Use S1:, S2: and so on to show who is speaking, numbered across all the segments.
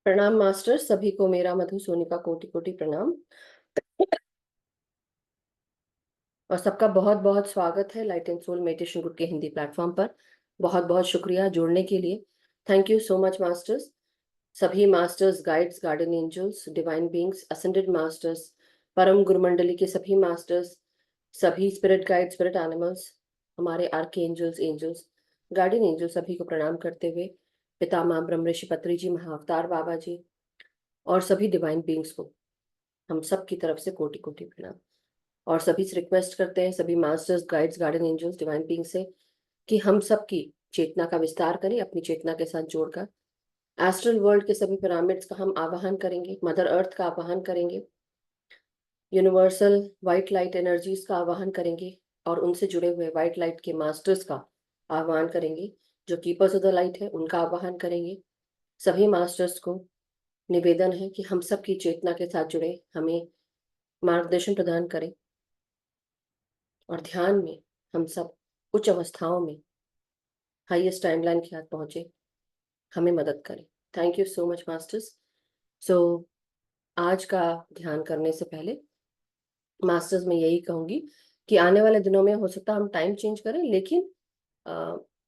S1: प्रणाम मास्टर, सभी को मेरा मधु सोनी का कोटि कोटि प्रणाम। और सबका बहुत बहुत स्वागत है light and soul meditation group के हिंदी प्लेटफॉर्म पर। बहुत बहुत शुक्रिया जुड़ने के लिए। Thank you so much masters. सभी masters, guides, garden angels, divine beings, ascended masters, परम गुरु मंडली के सभी मास्टर्स, सभी स्पिरिट गाइड, स्पिरिट एनिमल्स, हमारे archangels, angels, guardian angels, सभी को प्रणाम करते हुए पितामह ब्रह्म ऋषि पत्री जी, महाअवतार बाबा जी और सभी डिवाइन बीइंग्स को हम सब की तरफ से कोटि कोटि प्रणाम। और सभी से रिक्वेस्ट करते हैं, सभी masters, guides, garden angels, divine being से, कि हम सब की चेतना का विस्तार करें, अपनी चेतना के साथ जोड़कर एस्ट्रल वर्ल्ड के सभी पिरामिड्स का हम आवाहन करेंगे, मदर अर्थ का आवाहन करेंगे, यूनिवर्सल वाइट लाइट एनर्जीज का आवाहन करेंगे और उनसे जुड़े हुए वाइट लाइट के मास्टर्स का आह्वान करेंगे, जो कीपर्स ऑफ द लाइट है उनका आवाहन करेंगे। सभी मास्टर्स को निवेदन है कि हम सब की चेतना के साथ जुड़े, हमें मार्गदर्शन प्रदान करें और ध्यान में हम सब उच्च अवस्थाओं में हाईएस्ट टाइमलाइन के साथ पहुंचे, हमें मदद करें। Thank you so much masters. So आज का ध्यान करने से पहले मास्टर्स में यही कहूंगी कि आने वाले दिनों में हो सकता है हम टाइम चेंज करें, लेकिन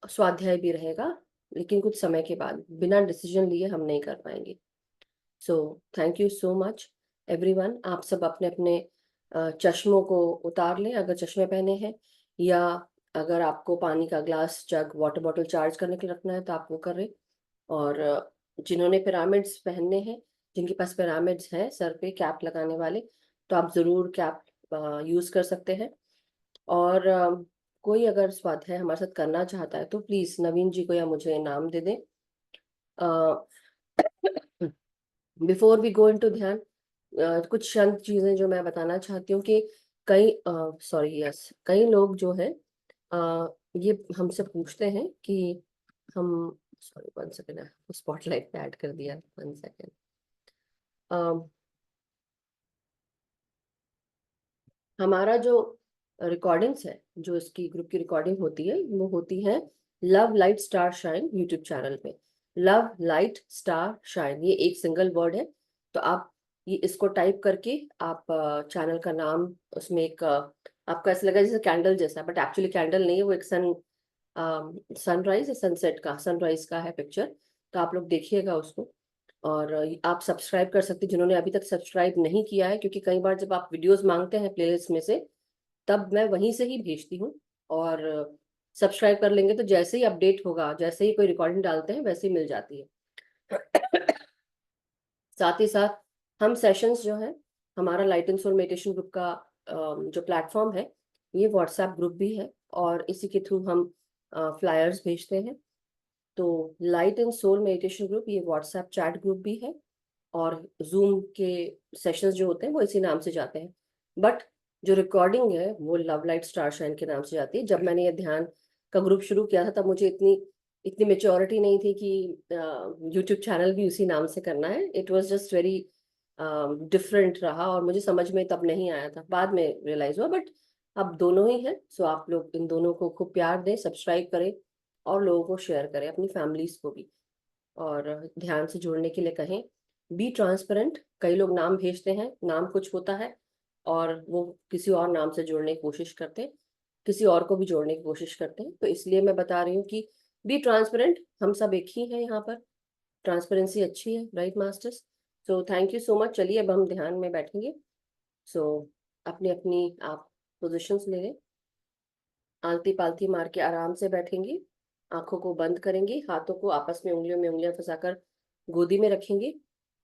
S1: स्वाध्याय भी रहेगा, लेकिन कुछ समय के बाद बिना डिसीजन लिए हम नहीं कर पाएंगे। So thank you so much everyone. आप सब अपने अपने चश्मों को उतार लें अगर चश्मे पहने हैं, या अगर आपको पानी का ग्लास, जग, वाटर बॉटल चार्ज करने के लिए रखना है तो आप वो करें। और जिन्होंने पिरामिड्स पहनने हैं, जिनके पास पिरामिड्स हैं सर पे कैप लगाने वाले, तो आप जरूर कैप यूज कर सकते हैं। और कोई अगर स्वाध्याय हमारे साथ करना चाहता है तो प्लीज नवीन जी को या मुझे नाम दे दें। बिफोर वी गो इनटू ध्यान, कुछ चंद चीजें जो मैं बताना चाहती हूँ कि कई कई लोग जो है ये हमसे पूछते हैं कि हम, सॉरी 1 सेकेंड, स्पॉटलाइट पे ऐड कर दिया, 1 सेकेंड। हमारा जो रिकॉर्डिंग्स है, जो इसकी ग्रुप की रिकॉर्डिंग होती है, वो होती है love light star shine YouTube channel पे। लव लाइट स्टार शाइन, ये एक सिंगल वर्ड है। तो आप ये इसको टाइप करके आप चैनल का नाम, उसमें एक आपका ऐसा लगा जैसे कैंडल जैसा, बट एक्चुअली कैंडल नहीं है, वो एक सनराइज या सनसेट का, सनराइज का है पिक्चर। तो आप लोग देखिएगा उसको। और आप सब्सक्राइब कर सकते हैं जिन्होंने अभी तक सब्सक्राइब नहीं किया है, क्योंकि कई बार जब आप वीडियोस मांगते हैं प्लेलिस्ट में से, तब मैं वहीं से ही भेजती हूँ। और सब्सक्राइब कर लेंगे तो जैसे ही अपडेट होगा, जैसे ही कोई रिकॉर्डिंग डालते हैं, वैसे ही मिल जाती है। साथ ही साथ हम सेशंस जो है, हमारा light and soul meditation group का जो प्लेटफॉर्म है, ये व्हाट्सएप ग्रुप भी है और इसी के थ्रू हम फ्लायर्स भेजते हैं। तो light and soul meditation group ये व्हाट्सएप चैट ग्रुप भी है, और जूम के सेशंस जो होते हैं वो इसी नाम से जाते हैं। बट जो रिकॉर्डिंग है वो लव लाइट स्टार शाइन के नाम से जाती है। जब मैंने ये ध्यान का ग्रुप शुरू किया था, तब मुझे इतनी इतनी मेच्योरिटी नहीं थी कि यूट्यूब चैनल भी उसी नाम से करना है। It was just very different रहा और मुझे समझ में तब नहीं आया था, बाद में रियलाइज हुआ। बट अब दोनों ही है, सो आप लोग इन दोनों को खूब प्यार दें, सब्सक्राइब करें और लोगों को शेयर करें, अपनी फैमिलीज को भी। और ध्यान से जुड़ने के लिए कहें, बी ट्रांसपेरेंट। कई लोग नाम भेजते हैं, नाम कुछ होता है और वो किसी और नाम से जोड़ने की कोशिश करते हैं, किसी और को भी जोड़ने की कोशिश करते हैं। तो इसलिए मैं बता रही हूँ कि बी ट्रांसपेरेंट, हम सब एक ही हैं यहाँ पर। ट्रांसपेरेंसी अच्छी है, right masters? So thank you so much. चलिए अब हम ध्यान में बैठेंगे। सो अपनी अपनी आप पोजिशंस ले लें, आलती पालती मार के आराम से बैठेंगे, आंखों को बंद करेंगे, हाथों को आपस में उंगलियों में उंगलियां फंसाकर गोदी में रखेंगे।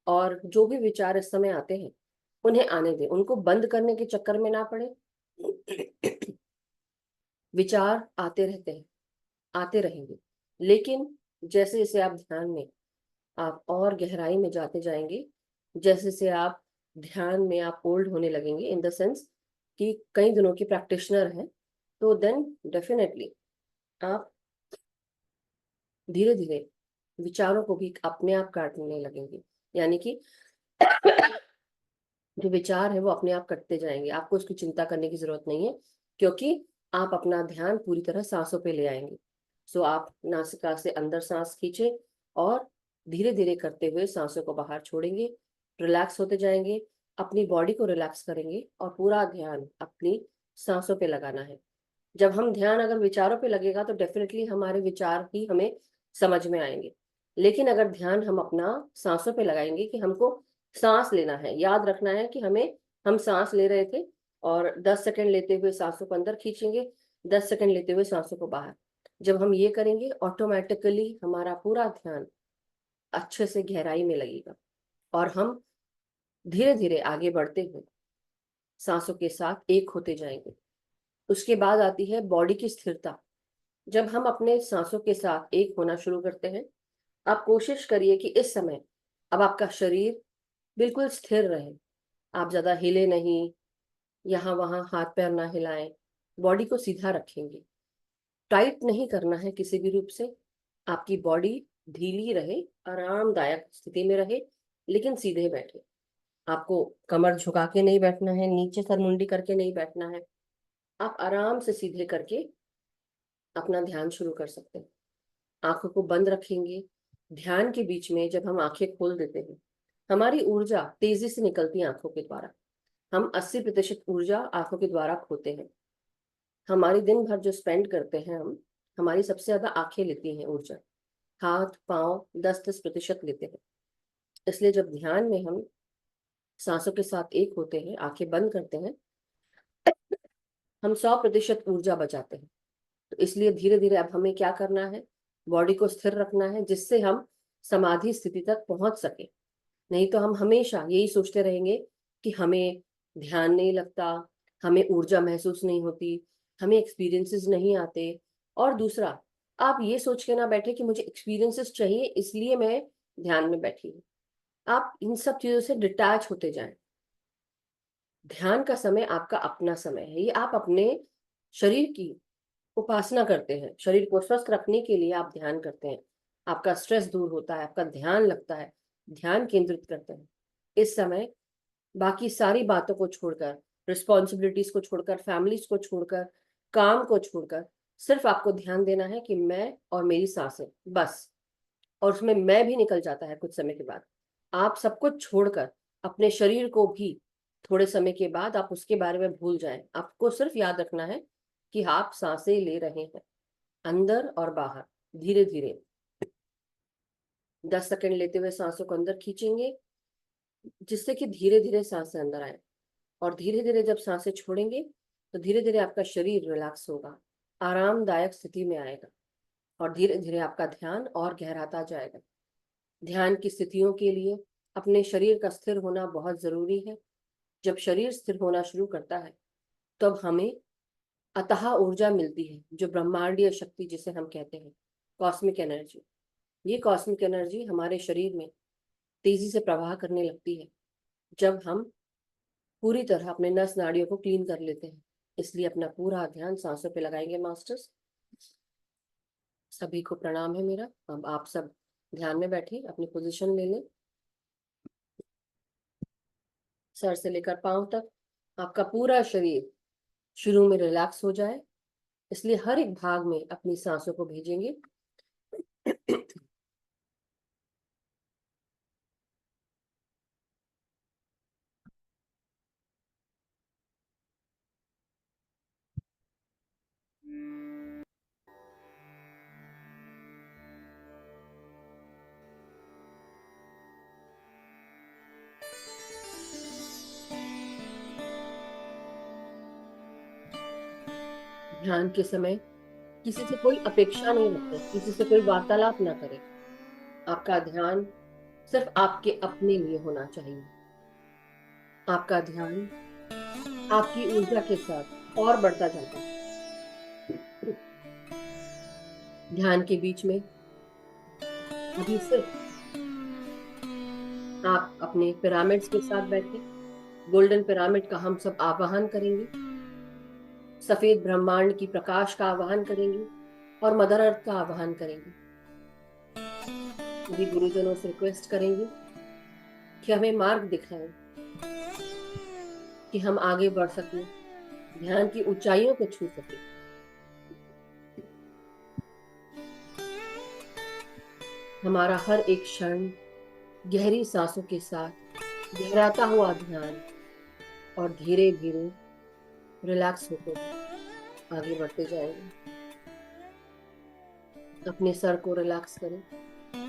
S1: और जो भी विचार इस समय आते हैं उन्हें आने दें, उनको बंद करने के चक्कर में ना पड़े। विचार आते रहते हैं, आते रहेंगे, लेकिन जैसे जैसे आप ध्यान में, आप और गहराई में जाते जाएंगे, जैसे जैसे आप ध्यान में आप ओल्ड होने लगेंगे, इन द सेंस कि कई दिनों की प्रैक्टिशनर हैं, तो देन डेफिनेटली आप धीरे धीरे विचारों को भी अपने आप काटने लगेंगे। यानी कि जो विचार है वो अपने आप कटते जाएंगे, आपको उसकी चिंता करने की जरूरत नहीं है, क्योंकि आप अपना ध्यान पूरी तरह सांसों पे ले आएंगे। सो आप नासिका से अंदर सांस खींचे और धीरे धीरे करते हुए सांसों को बाहर छोड़ेंगे, रिलैक्स होते जाएंगे, अपनी बॉडी को रिलैक्स करेंगे और पूरा ध्यान अपनी सांसों पे लगाना है। जब हम ध्यान अगर विचारों पे लगेगा तो डेफिनेटली हमारे विचार ही हमें समझ में आएंगे, लेकिन अगर ध्यान हम अपना सांसों पे लगाएंगे कि हमको सांस लेना है, याद रखना है कि हम सांस ले रहे थे और 10 सेकंड लेते हुए सांसों को अंदर खींचेंगे, 10 सेकंड लेते हुए सांसों को बाहर। जब हम ये करेंगे ऑटोमेटिकली हमारा पूरा ध्यान अच्छे से गहराई में लगेगा और हम धीरे धीरे आगे बढ़ते हुए सांसों के साथ एक होते जाएंगे। उसके बाद आती है बॉडी की स्थिरता। जब हम अपने सांसों के साथ एक होना शुरू करते हैं, आप कोशिश करिए कि इस समय अब आपका शरीर बिल्कुल स्थिर रहे, आप ज्यादा हिले नहीं, यहाँ वहां हाथ पैर ना हिलाएं, बॉडी को सीधा रखेंगे, टाइट नहीं करना है किसी भी रूप से। आपकी बॉडी ढीली रहे, आरामदायक स्थिति में रहे, लेकिन सीधे बैठे। आपको कमर झुका के नहीं बैठना है, नीचे सर मुंडी करके नहीं बैठना है। आप आराम से सीधे करके अपना ध्यान शुरू कर सकते हैं। आंखों को बंद रखेंगे। ध्यान के बीच में जब हम आंखें खोल देते हैं, हमारी ऊर्जा तेजी से निकलती है आंखों के द्वारा। हम 80% ऊर्जा आंखों के द्वारा खोते हैं। हमारी दिन भर जो स्पेंड करते हैं हम, हमारी सबसे ज्यादा आंखें लेती हैं ऊर्जा। हाथ पांव 10-10% लेते हैं। इसलिए जब ध्यान में हम सांसों के साथ एक होते हैं, आंखें बंद करते हैं, हम 100% ऊर्जा बचाते हैं। तो इसलिए धीरे धीरे अब हमें क्या करना है, बॉडी को स्थिर रखना है जिससे हम समाधि स्थिति तक पहुंच सके। नहीं तो हम हमेशा यही सोचते रहेंगे कि हमें ध्यान नहीं लगता, हमें ऊर्जा महसूस नहीं होती, हमें एक्सपीरियंसेस नहीं आते। और दूसरा, आप ये सोच के ना बैठे कि मुझे एक्सपीरियंसेस चाहिए इसलिए मैं ध्यान में बैठी हूँ। आप इन सब चीजों से डिटैच होते जाएं। ध्यान का समय आपका अपना समय है। ये आप अपने शरीर की उपासना करते हैं, शरीर को स्वस्थ रखने के लिए आप ध्यान करते हैं। आपका स्ट्रेस दूर होता है, आपका ध्यान लगता है, ध्यान केंद्रित करते हैं। इस समय बाकी सारी बातों को छोड़कर, रिस्पॉन्सिबिलिटीज को छोड़कर, फैमिलीज को छोड़कर, काम को छोड़कर, सिर्फ आपको ध्यान देना है कि मैं और मेरी सांसें, बस। और उसमें मैं भी निकल जाता है कुछ समय के बाद। आप सब कुछ छोड़कर अपने शरीर को भी थोड़े समय के बाद आप उसके बारे में भूल जाएं। आपको सिर्फ याद रखना है कि आप सांसें ले रहे हैं, अंदर और बाहर। धीरे धीरे 10 सेकंड लेते हुए सांसों को अंदर खींचेंगे, जिससे कि धीरे धीरे सांसें अंदर आए। और धीरे धीरे जब सांसें छोड़ेंगे तो धीरे धीरे आपका शरीर रिलैक्स होगा, आरामदायक स्थिति में आएगा और धीरे धीरे आपका ध्यान और गहराता जाएगा। ध्यान की स्थितियों के लिए अपने शरीर का स्थिर होना बहुत जरूरी है। जब शरीर स्थिर होना शुरू करता है तब हमें अतः ऊर्जा मिलती है, जो ब्रह्मांडीय शक्ति जिसे हम कहते हैं, कॉस्मिक एनर्जी। ये कॉस्मिक एनर्जी हमारे शरीर में तेजी से प्रवाह करने लगती है जब हम पूरी तरह अपने नस नाड़ियों को क्लीन कर लेते हैं। इसलिए अपना पूरा ध्यान सांसों पे लगाएंगे मास्टर्स। सभी को प्रणाम है मेरा। अब आप सब ध्यान में बैठे अपनी पोजीशन ले लें। सर से लेकर पांव तक आपका पूरा शरीर शुरू में रिलैक्स हो जाए, इसलिए हर एक भाग में अपनी सांसों को भेजेंगे। ध्यान के समय किसी से कोई अपेक्षा नहीं रखें, किसी से कोई वार्तालाप ना करें। आपका ध्यान सिर्फ आपके अपने लिए होना चाहिए। आपका ध्यान आपकी ऊर्जा के साथ और बढ़ता जाता है। ध्यान के बीच में अभी सिर्फ आप अपने पिरामिड्स के साथ बैठे। गोल्डन पिरामिड का हम सब आवाहन करेंगे, सफेद ब्रह्मांड की प्रकाश का आवाहन करेंगे और मदर अर्थ का आवाहन करेंगे। सभी गुरुजनों से रिक्वेस्ट करेंगे कि हमें मार्ग दिखाएं, कि हम आगे बढ़ सकें, ध्यान की ऊंचाइयों को छू सकें। हमारा हर एक क्षण गहरी सांसों के साथ गहराता हुआ ध्यान और धीरे धीरे रिलैक्स होते हुए आगे बढ़ते जाएंगे। अपने सर को रिलैक्स करें,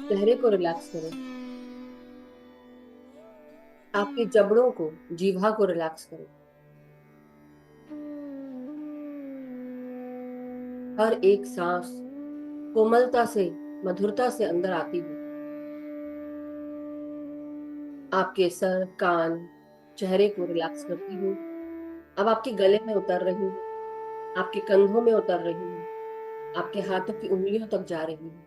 S1: चेहरे को रिलैक्स करें, आपकी जबड़ों को, जीवा को रिलैक्स करें। हर एक सांस कोमलता से, मधुरता से अंदर आती हुई आपके सर, कान, चेहरे को रिलैक्स करती हूँ। अब आपके गले में उतर रही हूँ, आपके कंधों में उतर रही हूँ, आपके हाथों की उंगलियों तक जा रही हूँ।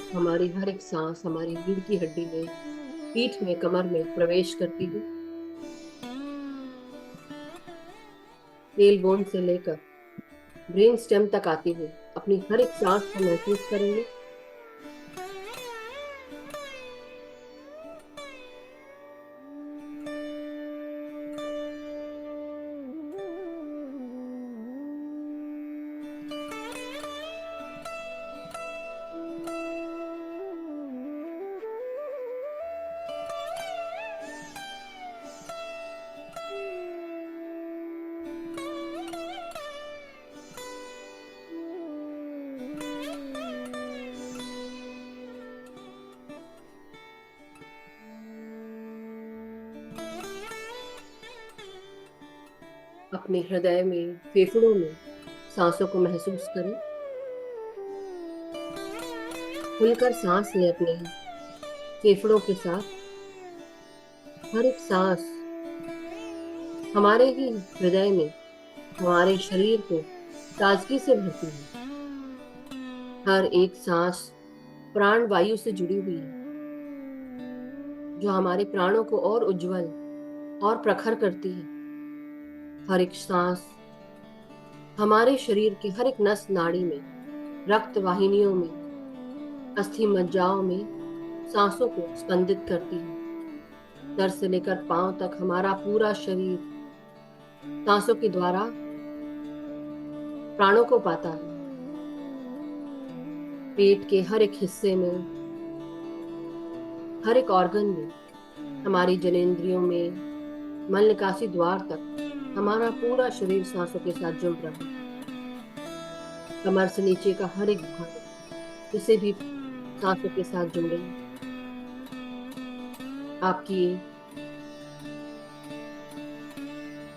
S1: हमारी हर एक सांस हमारी रीढ़ की हड्डी में, पीठ में, कमर में प्रवेश करती है। टेल बोन से लेकर ब्रेन स्टेम तक आती हुई अपनी हर एक सांस को महसूस करेंगे। अपने हृदय में, फेफड़ों में सांसों को महसूस करें। खुलकर सांस लें अपने फेफड़ों के साथ। हर एक सांस हमारे ही हृदय में हमारे शरीर को ताजगी से भरती है। हर एक सांस प्राण वायु से जुड़ी हुई है, जो हमारे प्राणों को और उज्जवल और प्रखर करती है। हर एक सांस हमारे शरीर के हर एक नस नाड़ी में, रक्त वाहिनियों में, अस्थि मज्जाओं में सांसों को स्पंदित करती है। सर से लेकर पांव तक हमारा पूरा शरीर सांसों के द्वारा प्राणों को पाता है। पेट के हर एक हिस्से में, हर एक ऑर्गन में, हमारी जनेंद्रियों में, मल निकासी द्वार तक हमारा पूरा शरीर सांसों के साथ जुड़ रहा है। कमर से नीचे का हर एक भाग इसे भी सांसों के साथ जुड़े। आपकी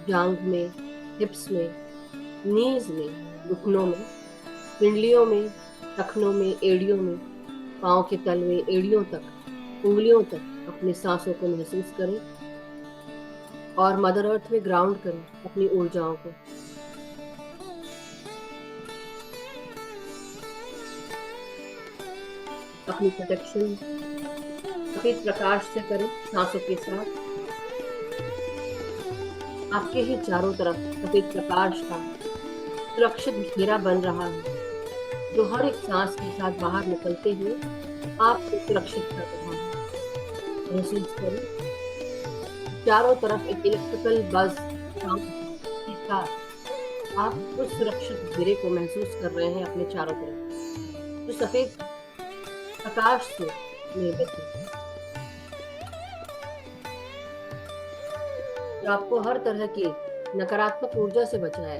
S1: जांघ में, हिप्स में, नीज में, घुटनों में, पिंडलियों में, टखनों में, एड़ियों में, पांव के तल में, एड़ियों तक, उंगलियों तक अपनी सांसों को महसूस करें और मदर अर्थ में ग्राउंड करें अपनी ऊर्जाओं को। अपनी प्रोटेक्शन सफेद प्रकाश से करें सांसों के साथ। आपके ही चारों तरफ सफेद प्रकाश का सुरक्षित घेरा बन रहा है, जो हर एक सांस के साथ बाहर निकलते हुए आपको सुरक्षित कर रहा है। महसूस करें चारों तरफ एक इलेक्ट्रिकल बज के साथ आप उस सुरक्षित घेरे को महसूस कर रहे हैं अपने चारों तरफ। जो सफेद प्रकाश से निर्मित है, जो आपको हर तरह की नकारात्मक ऊर्जा से बचाए।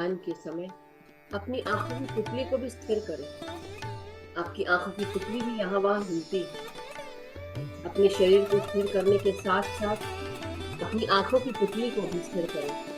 S1: ध्यान के समय अपनी आंखों की पुतली को भी स्थिर करें। आपकी आंखों की पुतली भी यहाँ वहां हिलती है। अपने शरीर को स्थिर करने के साथ साथ अपनी आंखों की पुतली को भी स्थिर करें।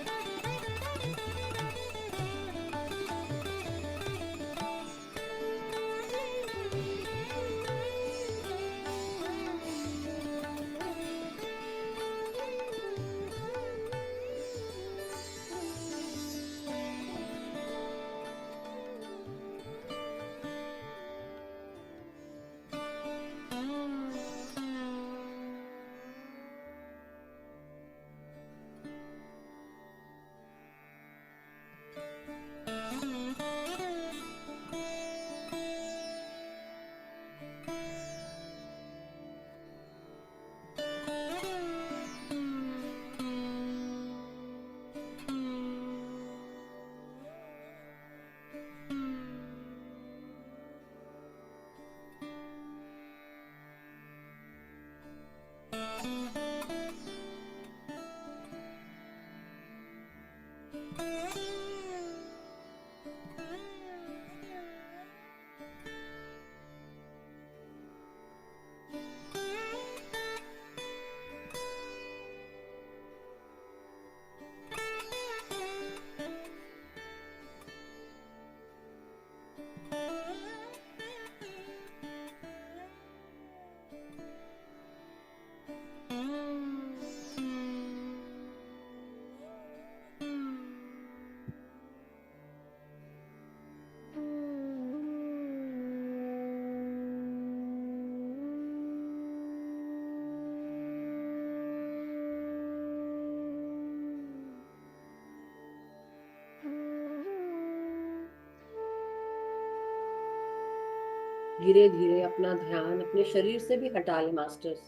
S1: धीरे धीरे अपना ध्यान अपने शरीर से भी हटा ले मास्टर्स।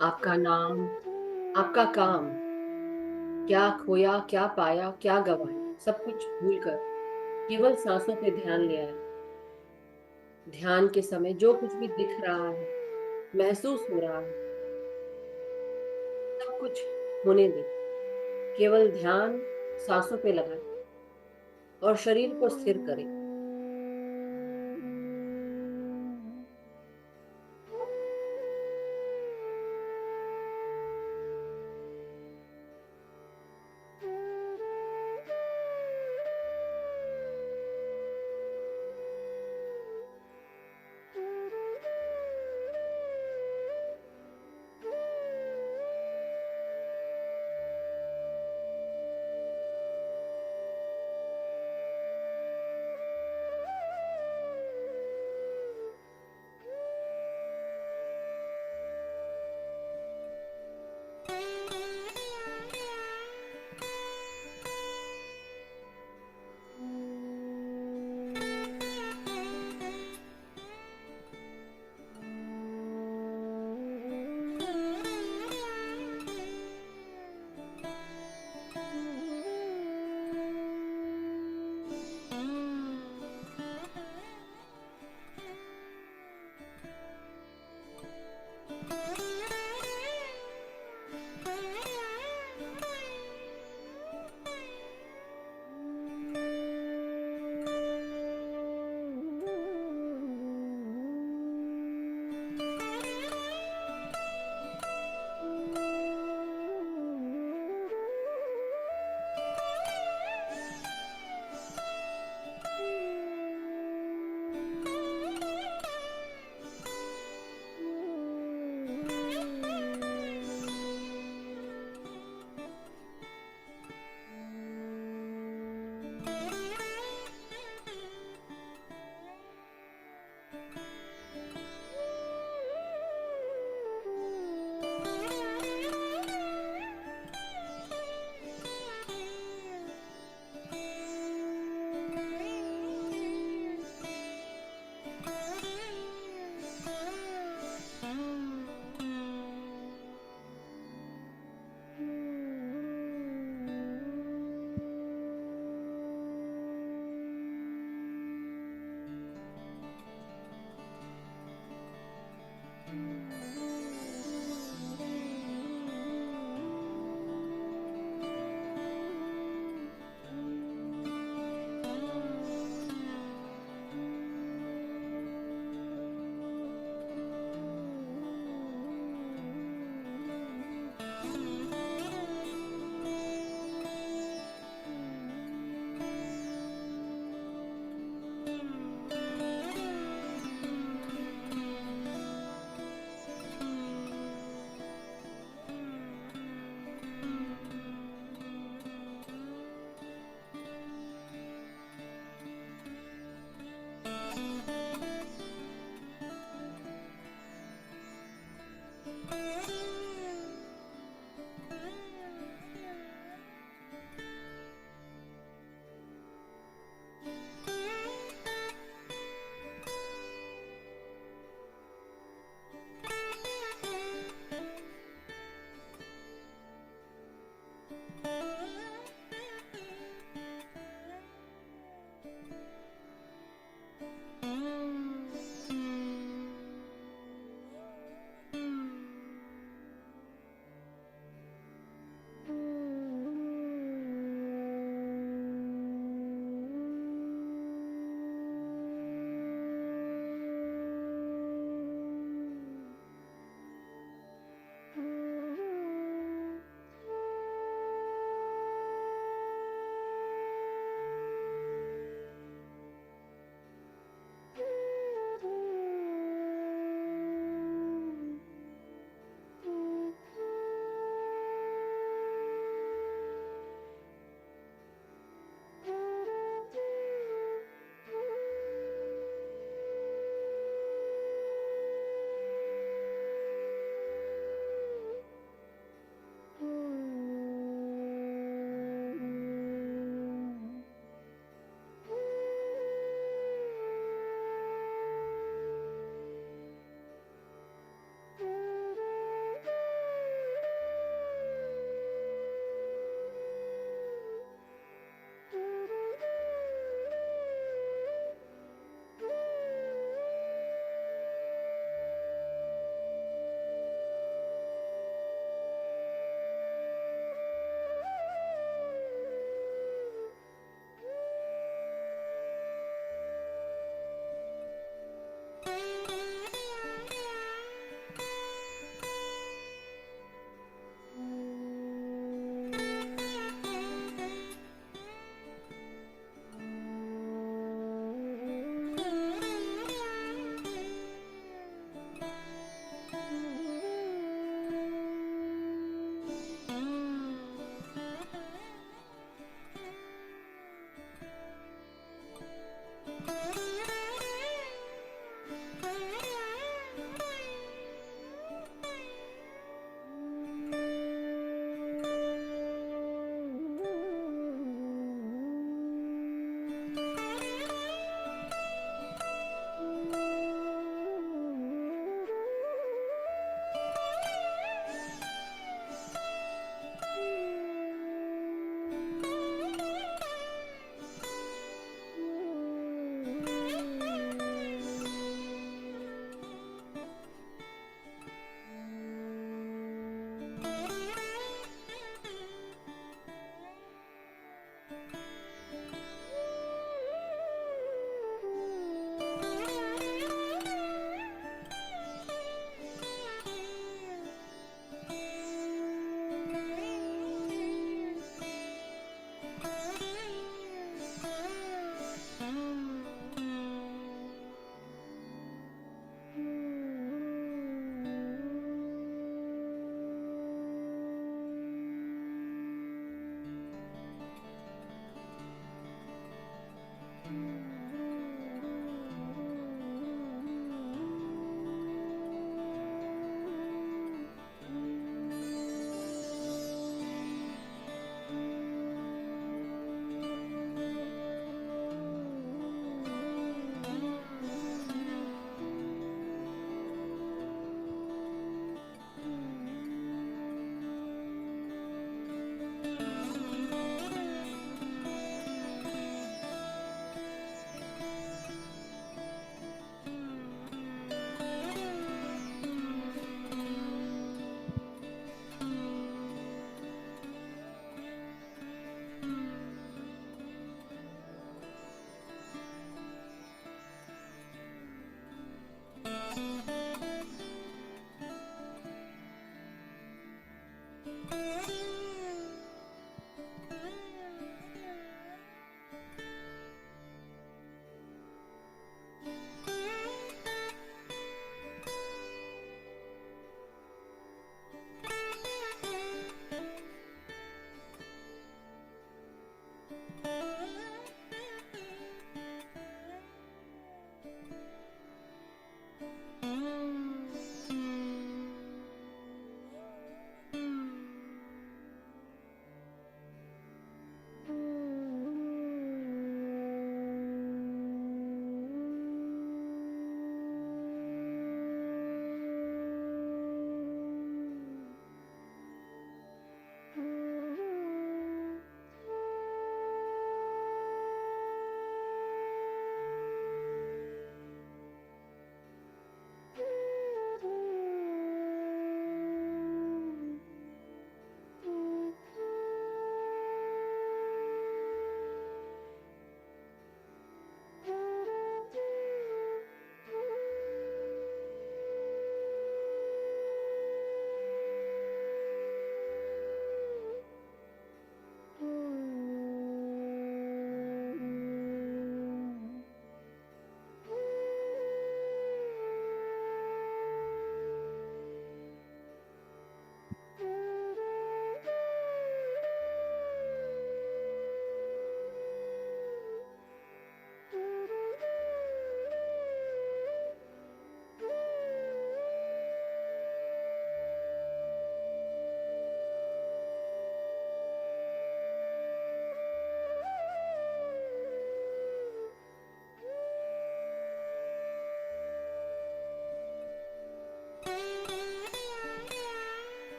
S1: आपका नाम, आपका काम, क्या खोया, क्या पाया, क्या गवाया, सब कुछ भूलकर केवल सांसों पे ध्यान ले आए। ध्यान के समय जो कुछ भी दिख रहा है, महसूस हो रहा है, सब कुछ होने दे। केवल ध्यान सांसों पे लगाए और शरीर को स्थिर करें।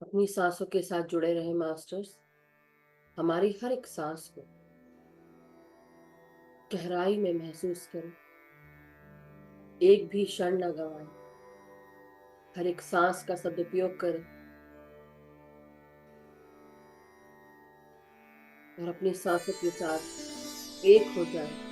S1: अपनी सांसों के साथ जुड़े रहे मास्टर्स। हमारी हर एक सांस को गहराई में महसूस करें, एक भी क्षण न गवाएं, हर एक सांस का सदुपयोग करें और अपनी सांसों के साथ एक हो जाएं।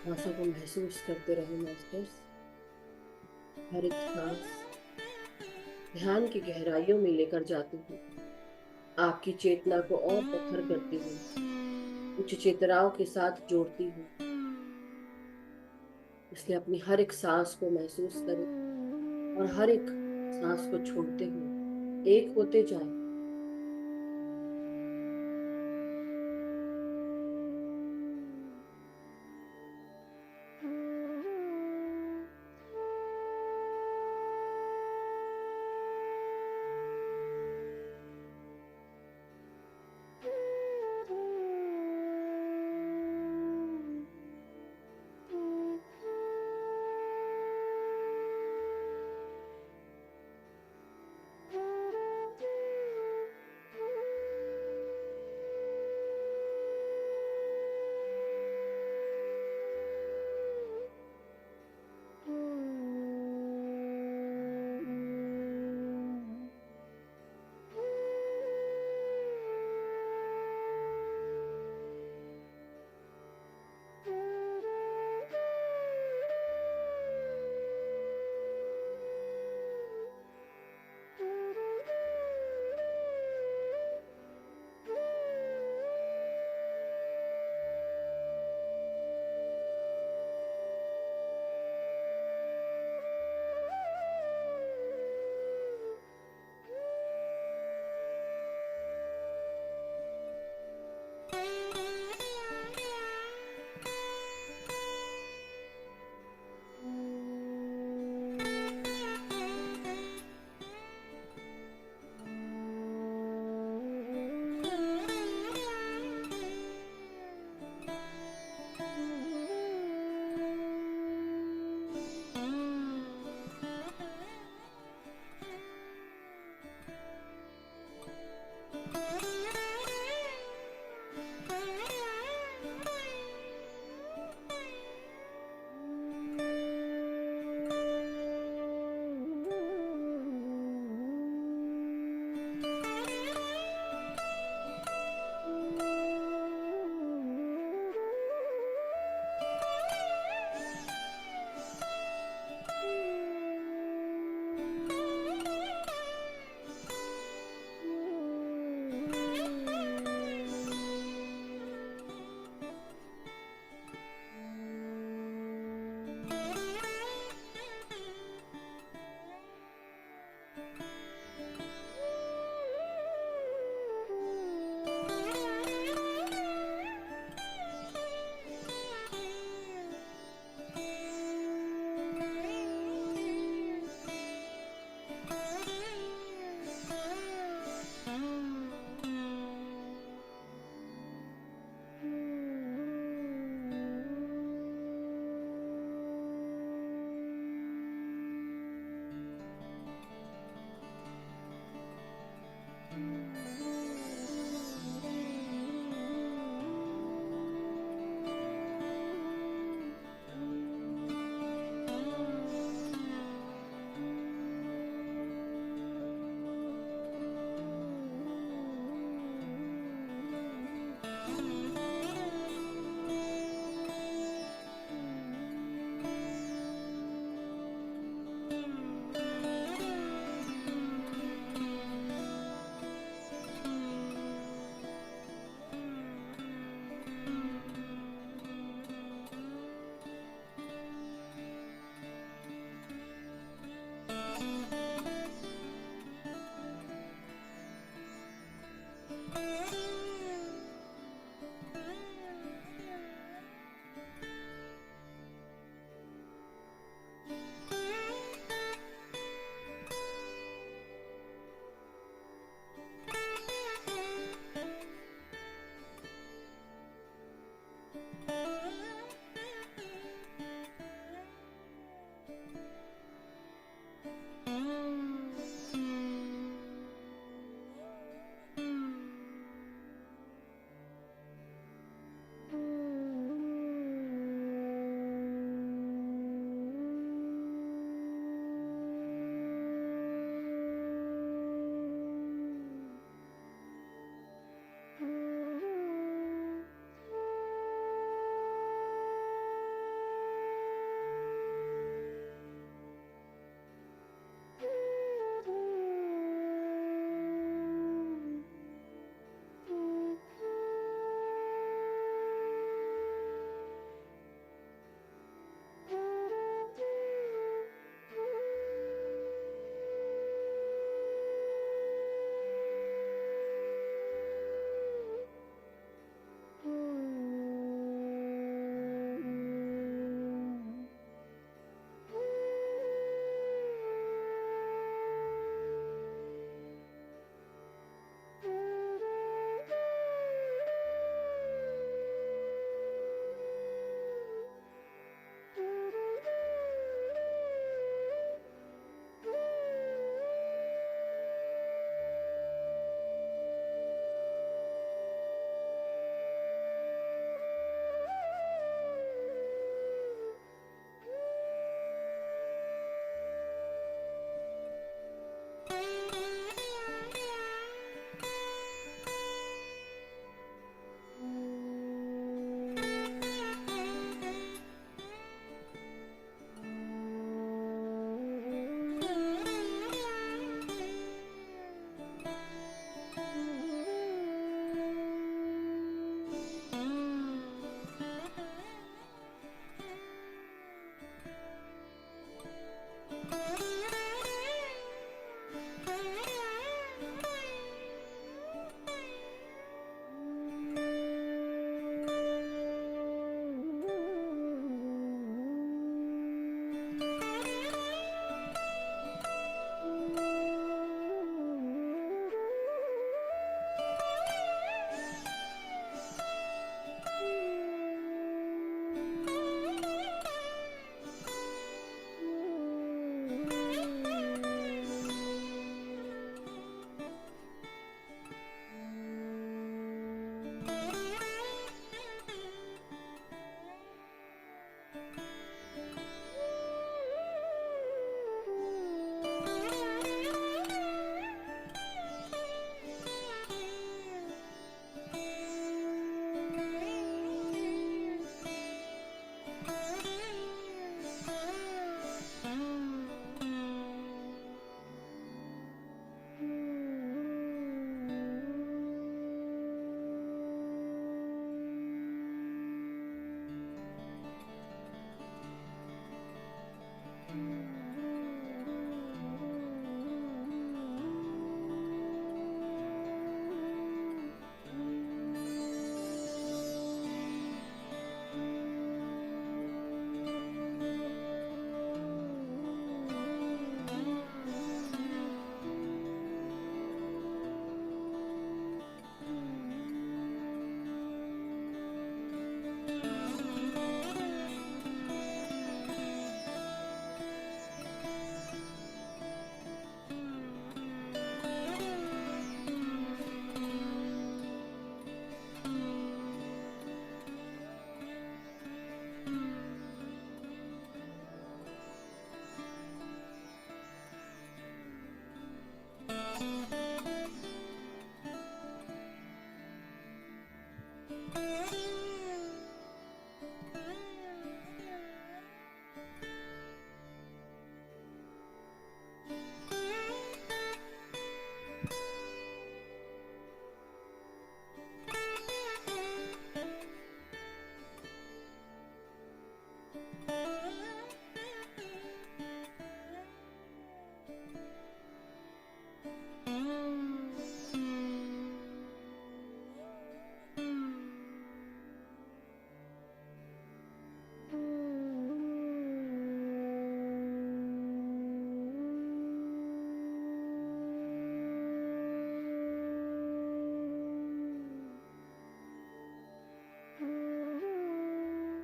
S1: सांसों को महसूस करते रहो मास्टर्स। हर एक सांस ध्यान की गहराइयों में लेकर जाती हूँ, आपकी चेतना को और प्रखर करती हूँ, उच्च चेतनाओं के साथ जोड़ती हूँ। इसलिए अपनी हर एक सांस को महसूस करें और हर एक सांस को छोड़ते हुए एक होते जाएं।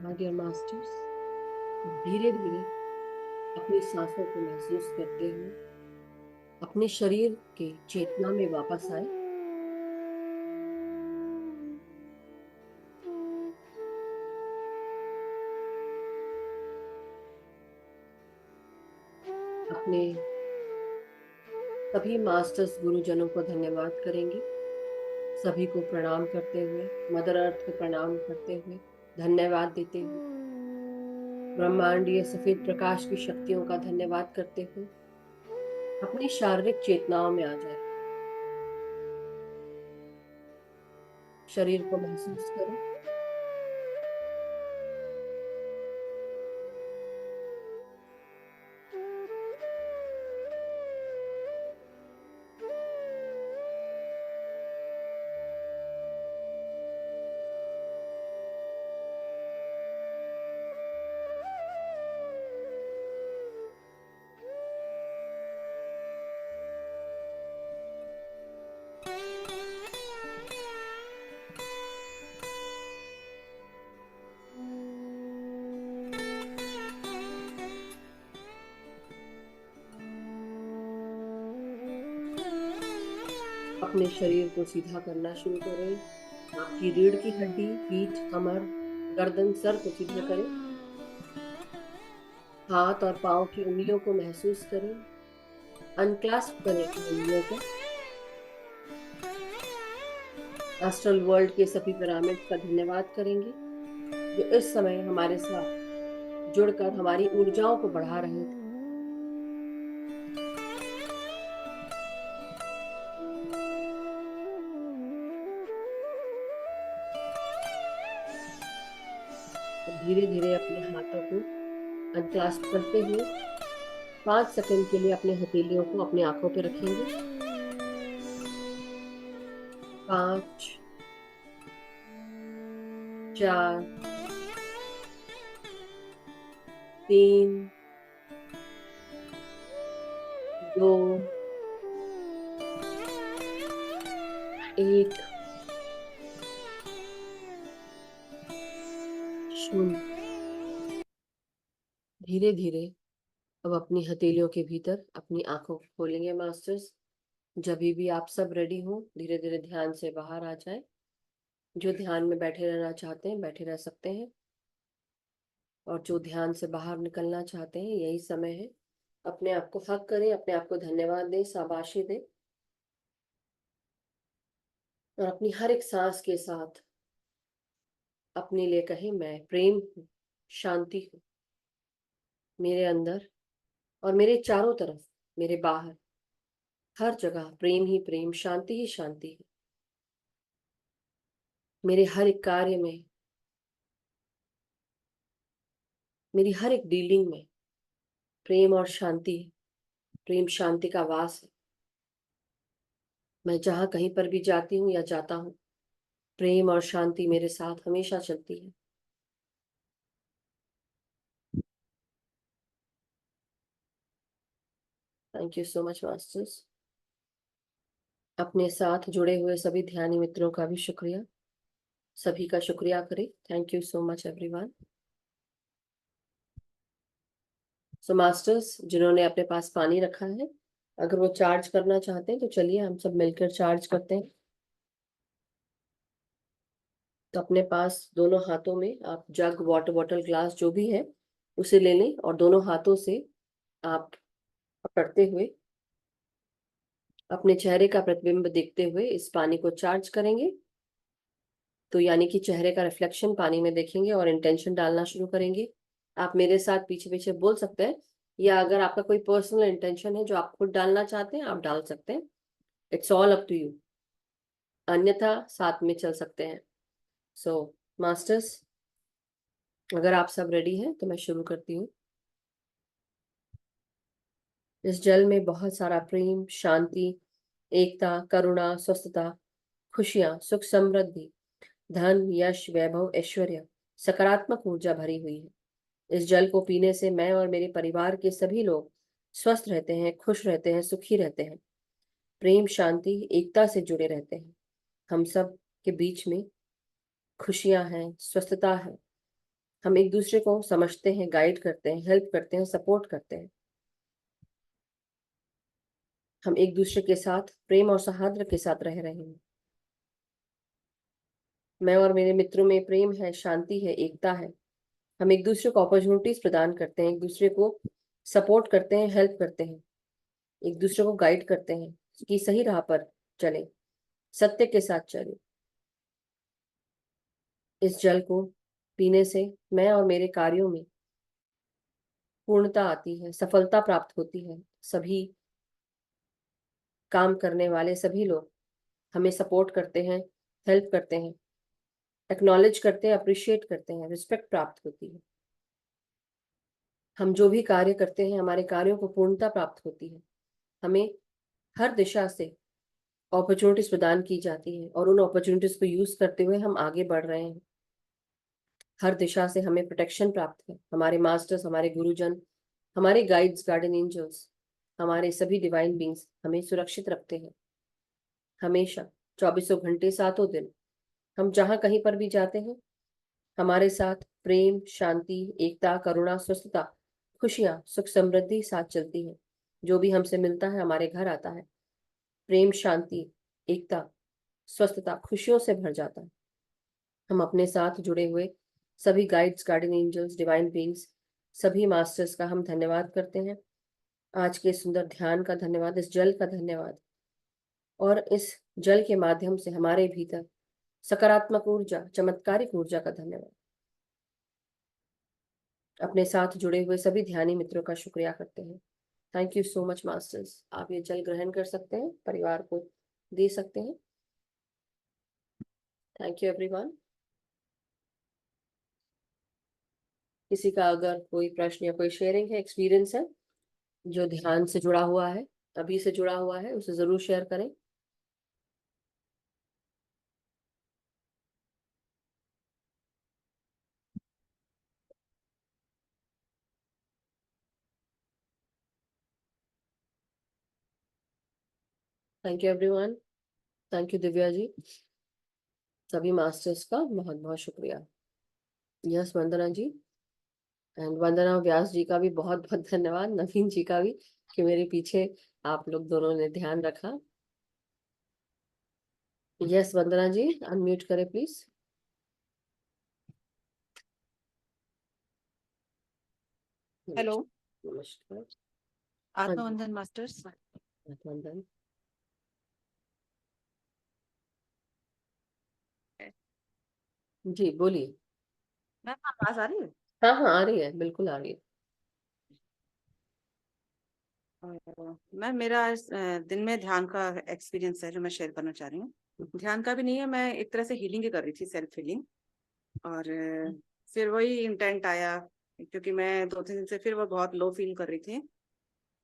S1: माय डियर मास्टर्स, धीरे धीरे अपनी सांसों को महसूस करते हुए अपने शरीर के चेतना में वापस आए। अपने सभी मास्टर्स गुरुजनों को धन्यवाद करेंगे। सभी को प्रणाम करते हुए, मदर अर्थ को प्रणाम करते हुए, धन्यवाद देते हुए, ब्रह्मांडीय सफेद प्रकाश की शक्तियों का धन्यवाद करते हुए अपनी शारीरिक चेतनाओं में आ जाए। शरीर को महसूस करें। अपने शरीर को सीधा करना शुरू करें। आपकी रीढ़ की हड्डी, पीठ, कमर, गर्दन, सर को सीधा करें। हाथ और पांव की उंगलियों को महसूस करें। अनक्लास्प करें अपनी उंगलियों को। एस्ट्रल वर्ल्ड के सभी पिरामिड्स का धन्यवाद करेंगे जो इस समय हमारे साथ जुड़कर हमारी ऊर्जाओं को बढ़ा रहे थे। धीरे धीरे अपने हाथों को अनक्लास्प करते हुए 5 सेकंड के लिए अपने हथेलियों को अपनी आंखों पर रखेंगे। 5, 4, 3, 2, 1, 0। धीरे धीरे अब अपनी हथेलियों के भीतर अपनी आंखों को खोलेंगे मास्टर्स। जब भी आप सब रेडी हो, धीरे धीरे ध्यान से बाहर आ जाए। जो ध्यान में बैठे रहना चाहते हैं बैठे रह सकते हैं, और जो ध्यान से बाहर निकलना चाहते हैं यही समय है। अपने आप को हक करें, अपने आप को धन्यवाद दें, शाबाशी दें, और अपनी हर एक सांस के साथ अपने लिए कहें, मैं प्रेम हूँ, शांति हूँ। मेरे अंदर और मेरे चारों तरफ, मेरे बाहर, हर जगह प्रेम ही प्रेम, शांति ही शांति है। मेरे हर एक कार्य में, मेरी हर एक डीलिंग में प्रेम और शांति, प्रेम शांति का वास है। मैं जहां कहीं पर भी जाती हूँ या जाता हूँ, प्रेम और शांति मेरे साथ हमेशा चलती है। Thank you so much masters. अपने साथ जुड़े हुए सभी ध्यानी मित्रों का भी शुक्रिया, सभी का शुक्रिया करें। Thank you so much everyone. So masters जिन्होंने अपने पास पानी रखा है, अगर वो चार्ज करना चाहते हैं तो चलिए हम सब मिलकर चार्ज करते हैं। तो अपने पास दोनों हाथों में आप जग, वाटर बॉटल, ग्लास जो भी है उसे ले लें, और दोनों हाथों से आप पकड़ते हुए अपने चेहरे का प्रतिबिंब देखते हुए इस पानी को चार्ज करेंगे। तो यानी कि चेहरे का रिफ्लेक्शन पानी में देखेंगे और इंटेंशन डालना शुरू करेंगे। आप मेरे साथ पीछे पीछे बोल सकते हैं, या अगर आपका कोई पर्सनल इंटेंशन है जो आप खुद डालना चाहते हैं, आप डाल सकते हैं। It's all up to you, अन्यथा साथ में चल सकते हैं। सो मास्टर्स, अगर आप सब रेडी हैं तो मैं शुरू करती हूँ। इस जल में बहुत सारा प्रेम, शांति, एकता, करुणा, स्वस्थता, खुशियां, सुख, समृद्धि, धन, यश, वैभव, ऐश्वर्य, सकारात्मक ऊर्जा भरी हुई है। इस जल को पीने से मैं और मेरे परिवार के सभी लोग स्वस्थ रहते हैं, खुश रहते हैं, सुखी रहते हैं, प्रेम, शांति, एकता से जुड़े रहते हैं। हम सब के बीच में खुशियां हैं, स्वस्थता है। हम एक दूसरे को समझते हैं, गाइड करते हैं, हेल्प करते हैं, सपोर्ट करते हैं। हम एक दूसरे के साथ प्रेम और सौहार्द के साथ रह रहे हैं। मैं और मेरे मित्रों में प्रेम है, शांति है, एकता है। हम एक दूसरे को अपॉर्चुनिटीज प्रदान करते हैं, एक दूसरे को सपोर्ट करते हैं, हेल्प करते हैं, एक दूसरे को गाइड करते हैं कि सही राह पर चले, सत्य के साथ चले। इस जल को पीने से मैं और मेरे कार्यों में पूर्णता आती है, सफलता प्राप्त होती है। सभी काम करने वाले सभी लोग हमें सपोर्ट करते हैं, हेल्प करते हैं, एक्नॉलेज करते हैं, अप्रिशिएट करते हैं, रिस्पेक्ट प्राप्त होती है। हम जो भी कार्य करते हैं, हमारे कार्यों को पूर्णता प्राप्त होती है। हमें हर दिशा से अपॉर्चुनिटीज प्रदान की जाती है और उन अपॉर्चुनिटीज को यूज करते हुए हम आगे बढ़ रहे हैं। हर दिशा से हमें प्रोटेक्शन प्राप्त है। हमारे मास्टर्स, हमारे गुरुजन, हमारे गाइड्स, गार्डियन एंजल्स, हमारे सभी डिवाइन बींग्स हमें सुरक्षित रखते हैं हमेशा, 24 घंटे, 7 दिन। हम जहाँ कहीं पर भी जाते हैं, हमारे साथ प्रेम, शांति, एकता, करुणा, स्वस्थता, खुशियां, सुख, समृद्धि साथ चलती है। जो भी हमसे मिलता है हमारे घर आता है, प्रेम, शांति, एकता, स्वस्थता, खुशियों से भर जाता है। हम अपने साथ जुड़े हुए सभी guides, guardian angels, divine beings, सभी मास्टर्स का हम धन्यवाद करते हैं। आज के सुंदर ध्यान का धन्यवाद, इस जल का धन्यवाद, और इस जल के माध्यम से हमारे भीतर सकारात्मक ऊर्जा, चमत्कारिक ऊर्जा का धन्यवाद। अपने साथ जुड़े हुए सभी ध्यानी मित्रों का शुक्रिया करते हैं। Thank you so much masters. आप ये जल ग्रहण कर सकते हैं, परिवार को दे सकते हैं। Thank you everyone. किसी का अगर कोई प्रश्न या कोई शेयरिंग है, एक्सपीरियंस है जो ध्यान से जुड़ा हुआ है, अभी से जुड़ा हुआ है, उसे जरूर शेयर करें। Thank you everyone. Thank you Divya ji. सभी मास्टर्स का बहुत बहुत शुक्रिया। यस वंदना जी, एंड वंदना व्यास जी का भी बहुत बहुत धन्यवाद, नवीन जी का भी, कि मेरे पीछे आप लोग दोनों ने ध्यान रखा। यस वंदना जी, अनम्यूट करें प्लीज।
S2: हेलो,
S1: नमस्कार। हाँ जी,
S2: आत्मवंदन मास्टर्स।
S1: वंदन जी, बोलिए।
S2: मैम आवाज आ रही है?
S1: हाँ हाँ, आ रही है, बिल्कुल आ रही है।
S2: मैम मेरा दिन में ध्यान का एक्सपीरियंस है जो मैं शेयर करना चाह रही हूँ। ध्यान का भी नहीं है, मैं एक तरह से हीलिंग ही कर रही थी, सेल्फ हीलिंग। और फिर वही इंटेंट आया, क्योंकि मैं 2-3 दिन से फिर वो बहुत लो फील कर रही थी।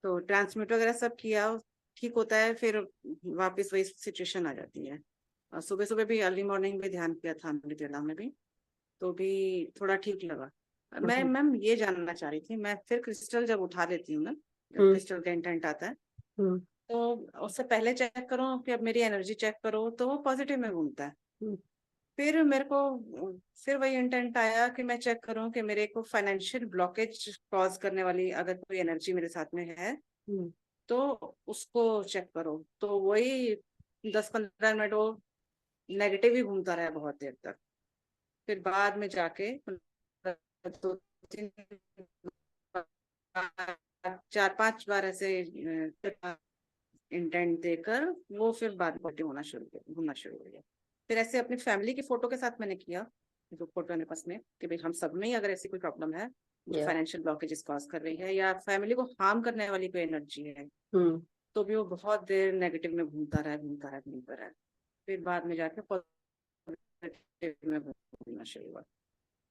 S2: तो ट्रांसमिट वगैरह सब किया, ठीक होता है, फिर वापस वही सिचुएशन आ जाती है। और सुबह सुबह भी अर्ली मॉर्निंग में ध्यान किया था अमृतेला में भी, तो भी थोड़ा ठीक लगा। मैं मैम ये जानना चाह रही थी, मैं फिर क्रिस्टल जब उठा लेती हूँ ना, जब
S1: हम्म
S2: क्रिस्टल का इंटेंट आता है,
S1: हम्म
S2: तो उससे पहले चेक करो कि अब मेरी एनर्जी चेक करो, तो वो पॉजिटिव में घूमता है।
S1: हम्म
S2: फिर मेरे को फिर वही इंटेंट आया कि मैं चेक करूं कि मेरे को फाइनेंशियल ब्लॉकेज कॉज करने वाली अगर कोई एनर्जी मेरे साथ में है,
S1: हम्म
S2: तो उसको चेक करो। तो वही 10-15 मिनट वो नेगेटिव ही घूमता रहा बहुत देर तक। फिर बाद में जाके 2-3 4-5 बार ऐसे इंटेंट देकर वो फिर बाद में होना शुरू घूमना शुरू हो गया। फिर ऐसे अपनी फैमिली की फोटो के साथ मैंने किया, जो फोटो मेरे पास में, कि भाई हम सब में ही अगर ऐसी कोई प्रॉब्लम है जो
S1: या
S2: फाइनेंशियल ब्लॉकेजेस कॉज कर रही है या फैमिली को हार्म करने वाली कोई एनर्जी है,
S1: हम्म
S2: तो भी वो बहुत देर नेगेटिव में घूमता रहा, घूमता रहा, घूमता रहा, फिर बाद में जाके पॉजिटिव में घूमना शुरू हुआ।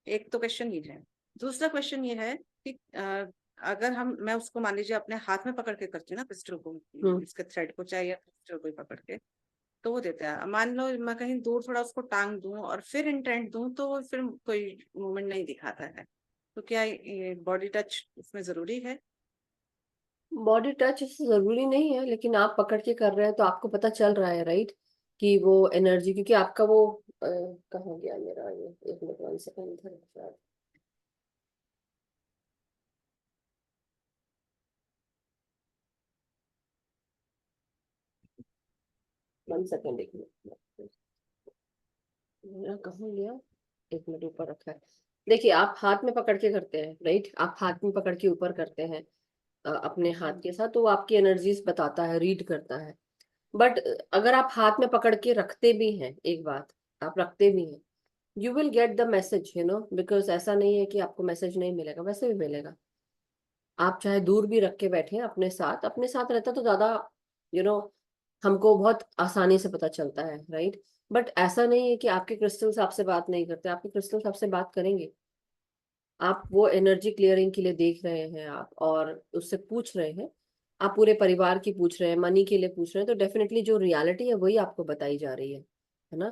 S2: एक तो क्वेश्चन ये है। दूसरा क्वेश्चन ये है कि अगर मैं उसको मान लीजिए अपने हाथ में पकड़ के करती हूँ ना क्रिस्टल को,
S1: हम्म
S2: इसके थ्रेड को चाहे या क्रिस्टल को ही पकड़ के, तो वो देता है। मान लो मैं कहीं दूर थोड़ा उसको टांग दूं और फिर इंटेंट दूं, तो वो फिर कोई मूवमेंट नहीं दिखाता है। तो क्या ये बॉडी टच इसमें जरूरी है?
S1: बॉडी टच जरूरी नहीं है, लेकिन आप पकड़ के कर रहे हैं तो आपको पता चल रहा है, राइट, कि वो एनर्जी, क्योंकि आपका वो कहाँ गया मेरा ये, एक मिनट, 1 सेकंड, इधर शायद। 1 सेकंड, एक मिनट, मेरा कहाँ गया, 1 मिनट, ऊपर रखा है। देखिए, आप हाथ में पकड़ के करते हैं, राइट, आप हाथ में पकड़ के ऊपर करते हैं अपने हाथ के साथ, तो वो आपकी एनर्जीज बताता है, रीड करता है। बट अगर आप हाथ में पकड़ के रखते भी हैं, एक बात, आप रखते भी हैं, you will get the message, because ऐसा नहीं है कि आपको मैसेज नहीं मिलेगा, वैसे भी मिलेगा। आप चाहे दूर भी रख के बैठे अपने साथ रहता तो ज्यादा, यू नो हमको बहुत आसानी से पता चलता है, राइट। बट ऐसा नहीं है कि आपके क्रिस्टल्स आपसे बात नहीं करते, आपके क्रिस्टल्स आपसे बात करेंगे। आप वो एनर्जी क्लियरिंग के लिए देख रहे हैं आप, और उससे पूछ रहे हैं, आप पूरे परिवार की पूछ रहे हैं, मनी के लिए पूछ रहे हैं, तो डेफिनेटली जो रियलिटी है वही आपको बताई जा रही है ना।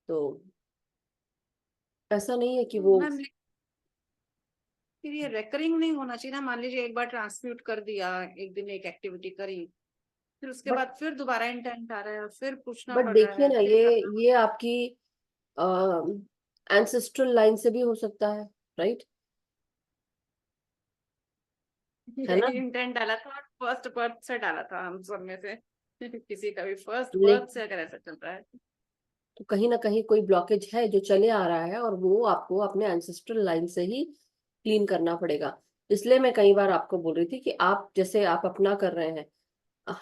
S1: तो ऐसा नहीं है कि वो,
S2: मैम, फिर ये रेकरिंग नहीं होना चाहिए ना? मान लीजिए एक बार ट्रांसम्यूट कर दिया, एक दिन एक एक्टिविटी करी, फिर उसके
S1: बट
S2: बाद फिर दोबारा इंटेंट आ रहा है और फिर पूछना
S1: बट
S2: पड़ रहा
S1: देखिए
S2: है,
S1: ना,
S2: फिर करना।
S1: ये आपकी एंसेस्ट्रल लाइन से भी हो सकता है, राइट, है ना।
S2: यही इंटेंट डाला था, फर्स्ट बर्थ से डाला था हम सब में से। किसी का भी फर्स्ट बर्थ
S1: लेकिन
S2: से अगर ऐसा चल रहा है।
S1: तो कहीं ना कहीं कोई ब्लॉकेज है जो चले आ रहा है, और वो आपको अपने एंसेस्ट्रल लाइन से ही क्लीन करना पड़ेगा। इसलिए मैं कई बार आपको बोल रही थी कि आप जैसे आप अपना कर रहे हैं,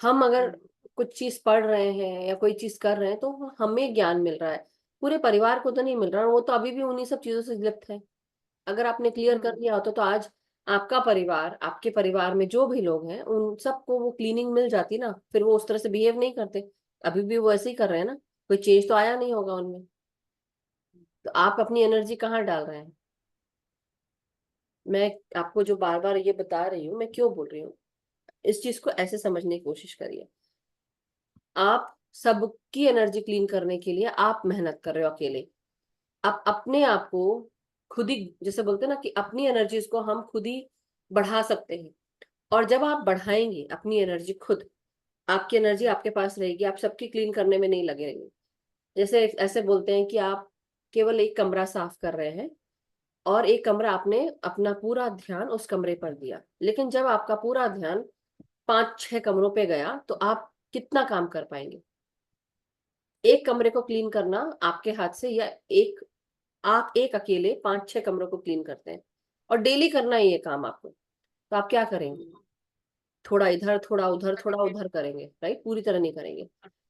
S1: हम अगर
S2: हम्म,
S1: कुछ चीज पढ़ रहे हैं या कोई चीज कर रहे हैं तो हमें ज्ञान मिल रहा है, पूरे परिवार को तो नहीं मिल रहा, वो तो अभी भी उन्हीं सब चीजों से लिप्त है। अगर आपने क्लियर कर
S2: हम्म,
S1: दिया होता तो आज आपका परिवार, आपके परिवार में जो भी लोग हैं उन सबको वो क्लीनिंग मिल जाती ना, फिर वो उस तरह से बिहेव नहीं करते। अभी भी वो ऐसे ही कर रहे हैं ना, कोई चेंज तो आया नहीं होगा उनमें। तो आप अपनी एनर्जी कहाँ डाल रहे हैं? मैं आपको जो बार बार ये बता रही हूँ, मैं क्यों बोल रही हूँ, इस चीज को ऐसे समझने की कोशिश करिए। आप सबकी एनर्जी क्लीन करने के लिए आप मेहनत कर रहे हो अकेले। आप अपने आप को खुद ही, जैसे बोलते हैं ना कि अपनी एनर्जीज को हम खुद ही बढ़ा सकते हैं। और जब आप बढ़ाएंगे अपनी एनर्जी खुद, आपकी एनर्जी आपके पास रहेगी, आप सबकी क्लीन करने में नहीं लगेंगे। जैसे ऐसे बोलते हैं कि आप केवल एक कमरा साफ कर रहे हैं, और एक कमरा आपने अपना पूरा ध्यान उस कमरे पर दिया, लेकिन जब आपका पूरा ध्यान 5-6 कमरों पे गया तो आप कितना काम कर पाएंगे? एक कमरे को क्लीन करना आपके हाथ से, या एक, आप एक अकेले 5-6 कमरों को क्लीन करते हैं, और डेली करना है ये काम आपको, तो आप क्या करेंगे?
S2: हम्म,
S1: थोड़ा इधर थोड़ा उधर थोड़ा उधर करेंगे, राइट, पूरी तरह नहीं करेंगे।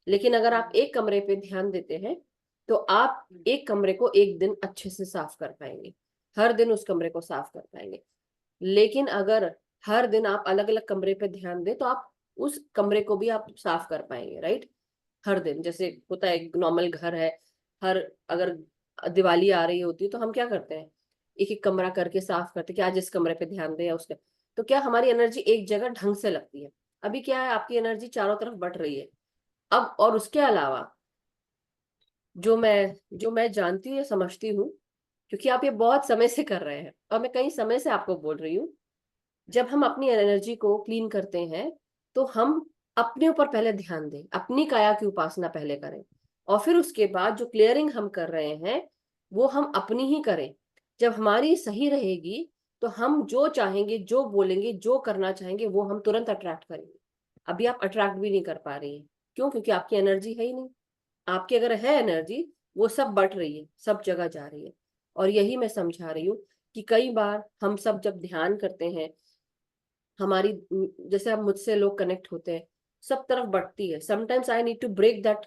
S1: लेकिन अगर आप
S2: हम्म,
S1: एक कमरे पे ध्यान देते हैं तो आप एक कमरे को एक दिन अच्छे से साफ कर पाएंगे, हर दिन उस कमरे को साफ कर पाएंगे। लेकिन अगर हर दिन आप अलग अलग कमरे पे ध्यान दें तो आप उस कमरे को भी आप साफ कर पाएंगे, राइट। हर दिन जैसे होता है, एक नॉर्मल घर है, हर, अगर दिवाली आ रही होती है तो हम क्या करते हैं, एक एक कमरा करके साफ करते हैं कि आज इस कमरे पे ध्यान दें या उसका। तो क्या हमारी एनर्जी एक जगह ढंग से लगती है? अभी क्या है, आपकी एनर्जी चारों तरफ बट रही है। अब और उसके अलावा जो मैं जानती हूँ या समझती हूँ, क्योंकि आप ये बहुत समय से कर रहे हैं और मैं कई समय से आपको बोल रही हूँ, जब हम अपनी एनर्जी को क्लीन करते हैं तो हम अपने ऊपर पहले ध्यान दें, अपनी काया की उपासना पहले करें, और फिर उसके बाद जो क्लियरिंग हम कर रहे हैं वो हम अपनी ही करें। जब हमारी सही रहेगी तो हम जो चाहेंगे, जो बोलेंगे, जो करना चाहेंगे वो हम तुरंत अट्रैक्ट करेंगे। अभी आप अट्रैक्ट भी नहीं कर पा रही हैं, क्यों? क्योंकि आपकी एनर्जी है ही नहीं। आपकी अगर है एनर्जी, वो सब बढ़ रही है, सब जगह जा रही है। और यही मैं समझा रही हूँ कि कई बार हम सब जब ध्यान करते हैं, हमारी, जैसे अब मुझसे लोग कनेक्ट होते हैं, सब तरफ बढ़ती है, sometimes I need to break that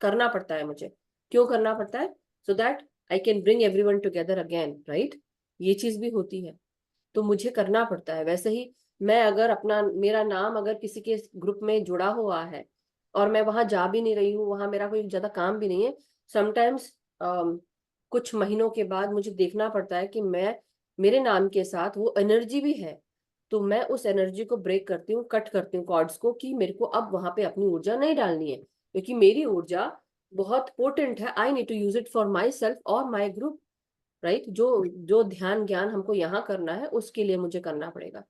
S1: करना पड़ता है मुझे। क्यों करना पड़ता है? So that I can bring everyone together again, right? ये चीज भी होती है, तो मुझे करना पड़ता है। वैसे ही मैं अगर अपना, मेरा नाम अगर किसी के ग्रुप में जुड़ा हुआ है और मैं वहां जा भी नहीं रही हूँ, वहां मेरा कोई ज्यादा काम भी नहीं है, समटाइम्स कुछ महीनों के बाद मुझे देखना पड़ता है कि मैं, मेरे नाम के साथ वो एनर्जी भी है, तो मैं उस एनर्जी को ब्रेक करती हूँ, कट करती हूँ कॉर्ड्स को, कि मेरे को अब वहां पे अपनी ऊर्जा नहीं डालनी है, क्योंकि मेरी ऊर्जा बहुत पोटेंट है। I need to use it for myself और माई ग्रुप, राइट? जो जो ध्यान ज्ञान हमको यहाँ करना है उसके लिए मुझे करना पड़ेगा।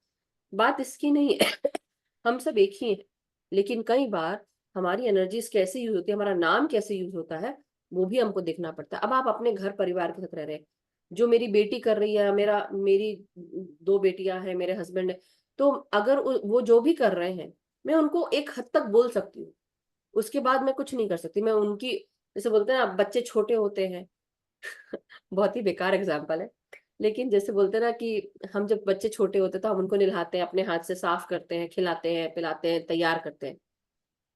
S1: बात इसकी नहीं है हम सब एक ही हैं, लेकिन कई बार हमारी एनर्जीज कैसे यूज होती है, हमारा नाम कैसे यूज होता है, वो भी हमको देखना पड़ता है। अब आप अपने घर परिवार के साथ रह रहे हैं, जो मेरी बेटी कर रही है, मेरी 2 बेटियां हैं, मेरे हस्बैंड है, तो अगर वो जो भी कर रहे हैं, मैं उनको एक हद तक बोल सकती हूँ, उसके बाद मैं कुछ नहीं कर सकती। मैं उनकी, जैसे बोलते हैं ना, बच्चे छोटे होते हैं बहुत ही बेकार एग्जाम्पल है, लेकिन जैसे बोलते हैं ना कि हम जब बच्चे छोटे होते तो हम उनको नहलाते हैं, अपने हाथ से साफ करते हैं, खिलाते हैं, पिलाते हैं, तैयार करते हैं।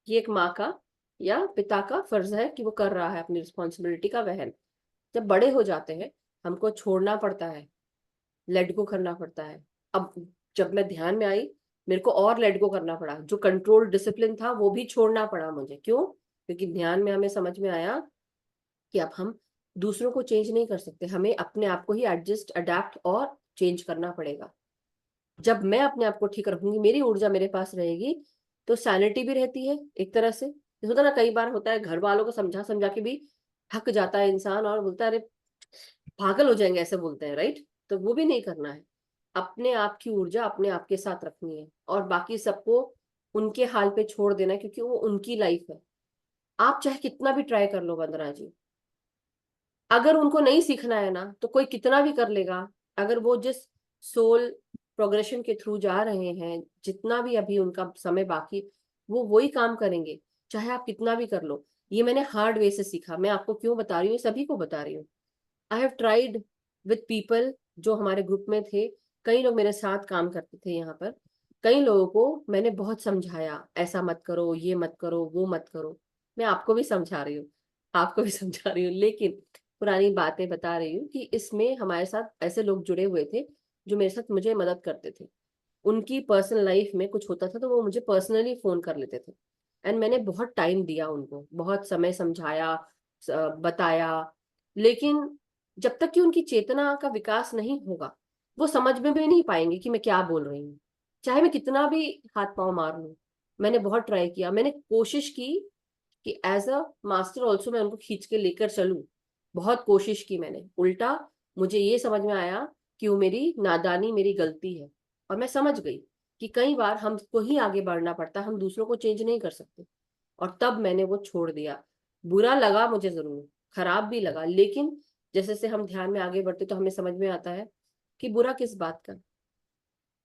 S1: ये एक माँ का या पिता का फर्ज है कि वो कर रहा है अपनी रिस्पॉन्सिबिलिटी का वहन। जब बड़े हो जाते हैं, हमको छोड़ना पड़ता है, लेट गो करना पड़ता है। अब जब मैं ध्यान में आई, मेरे को और लेट गो करना पड़ा, जो कंट्रोल डिसिप्लिन था वो भी छोड़ना पड़ा मुझे। क्यों? क्योंकि ध्यान में हमें समझ में आया कि अब हम दूसरों को चेंज नहीं कर सकते, हमें अपने आप को ही एडजस्ट, अडेप्ट और चेंज करना पड़ेगा। जब मैं अपने आप को ठीक रखूंगी, मेरी ऊर्जा मेरे पास रहेगी, तो सैनिटी भी रहती है एक तरह से। जैसे होता है ना, कई बार होता है घर वालों को समझा समझा के भी थक जाता है इंसान और बोलता है अरे पागल हो जाएंगे, ऐसे बोलते हैं, राइट? तो वो भी नहीं करना है। अपने आप की ऊर्जा अपने आप के साथ रखनी है और बाकी सबको उनके हाल पे छोड़ देना है, क्योंकि वो उनकी लाइफ है। आप चाहे कितना भी ट्राई कर लो वंदना जी, अगर उनको नहीं सीखना है ना, तो कोई कितना भी कर लेगा। अगर वो जिस सोल प्रोग्रेशन के थ्रू जा रहे हैं, जितना भी अभी उनका समय बाकी, वो वही काम करेंगे, चाहे आप कितना भी कर लो। ये मैंने हार्ड वे से सीखा। मैं आपको क्यों बता रही हूँ, सभी को बता रही हूँ। I have tried with people जो हमारे ग्रुप में थे, कई लोग मेरे साथ काम करते थे यहाँ पर। कई लोगों को मैंने बहुत समझाया, ऐसा मत करो, ये मत करो, वो मत करो। मैं आपको भी समझा रही हूँ, आपको भी समझा रही हूँ, लेकिन पुरानी बातें बता रही हूँ कि इसमें हमारे साथ ऐसे लोग जुड़े हुए थे जो मेरे साथ मुझे मदद करते थे। उनकी पर्सनल लाइफ में कुछ होता था तो वो मुझे पर्सनली फोन कर लेते थे, एंड मैंने बहुत टाइम दिया उनको, बहुत समय समझाया, बताया। लेकिन जब तक कि उनकी चेतना का विकास नहीं होगा, वो समझ में भी नहीं पाएंगे कि मैं क्या बोल रही हूँ, चाहे मैं कितना भी हाथ पांव मार लूं। मैंने बहुत ट्राई किया, मैंने कोशिश की कि एज अ मास्टर ऑल्सो मैं उनको खींच के लेकर चलूं। बहुत कोशिश की मैंने, उल्टा मुझे ये समझ में आया कि वो मेरी नादानी, मेरी गलती है। और मैं समझ गई कि कई बार हमको ही आगे बढ़ना पड़ता है, हम दूसरों को चेंज नहीं कर सकते। और तब मैंने वो छोड़ दिया। बुरा लगा मुझे जरूर, खराब भी लगा, लेकिन जैसे जैसे हम ध्यान में आगे बढ़ते तो हमें समझ में आता है कि बुरा किस बात का।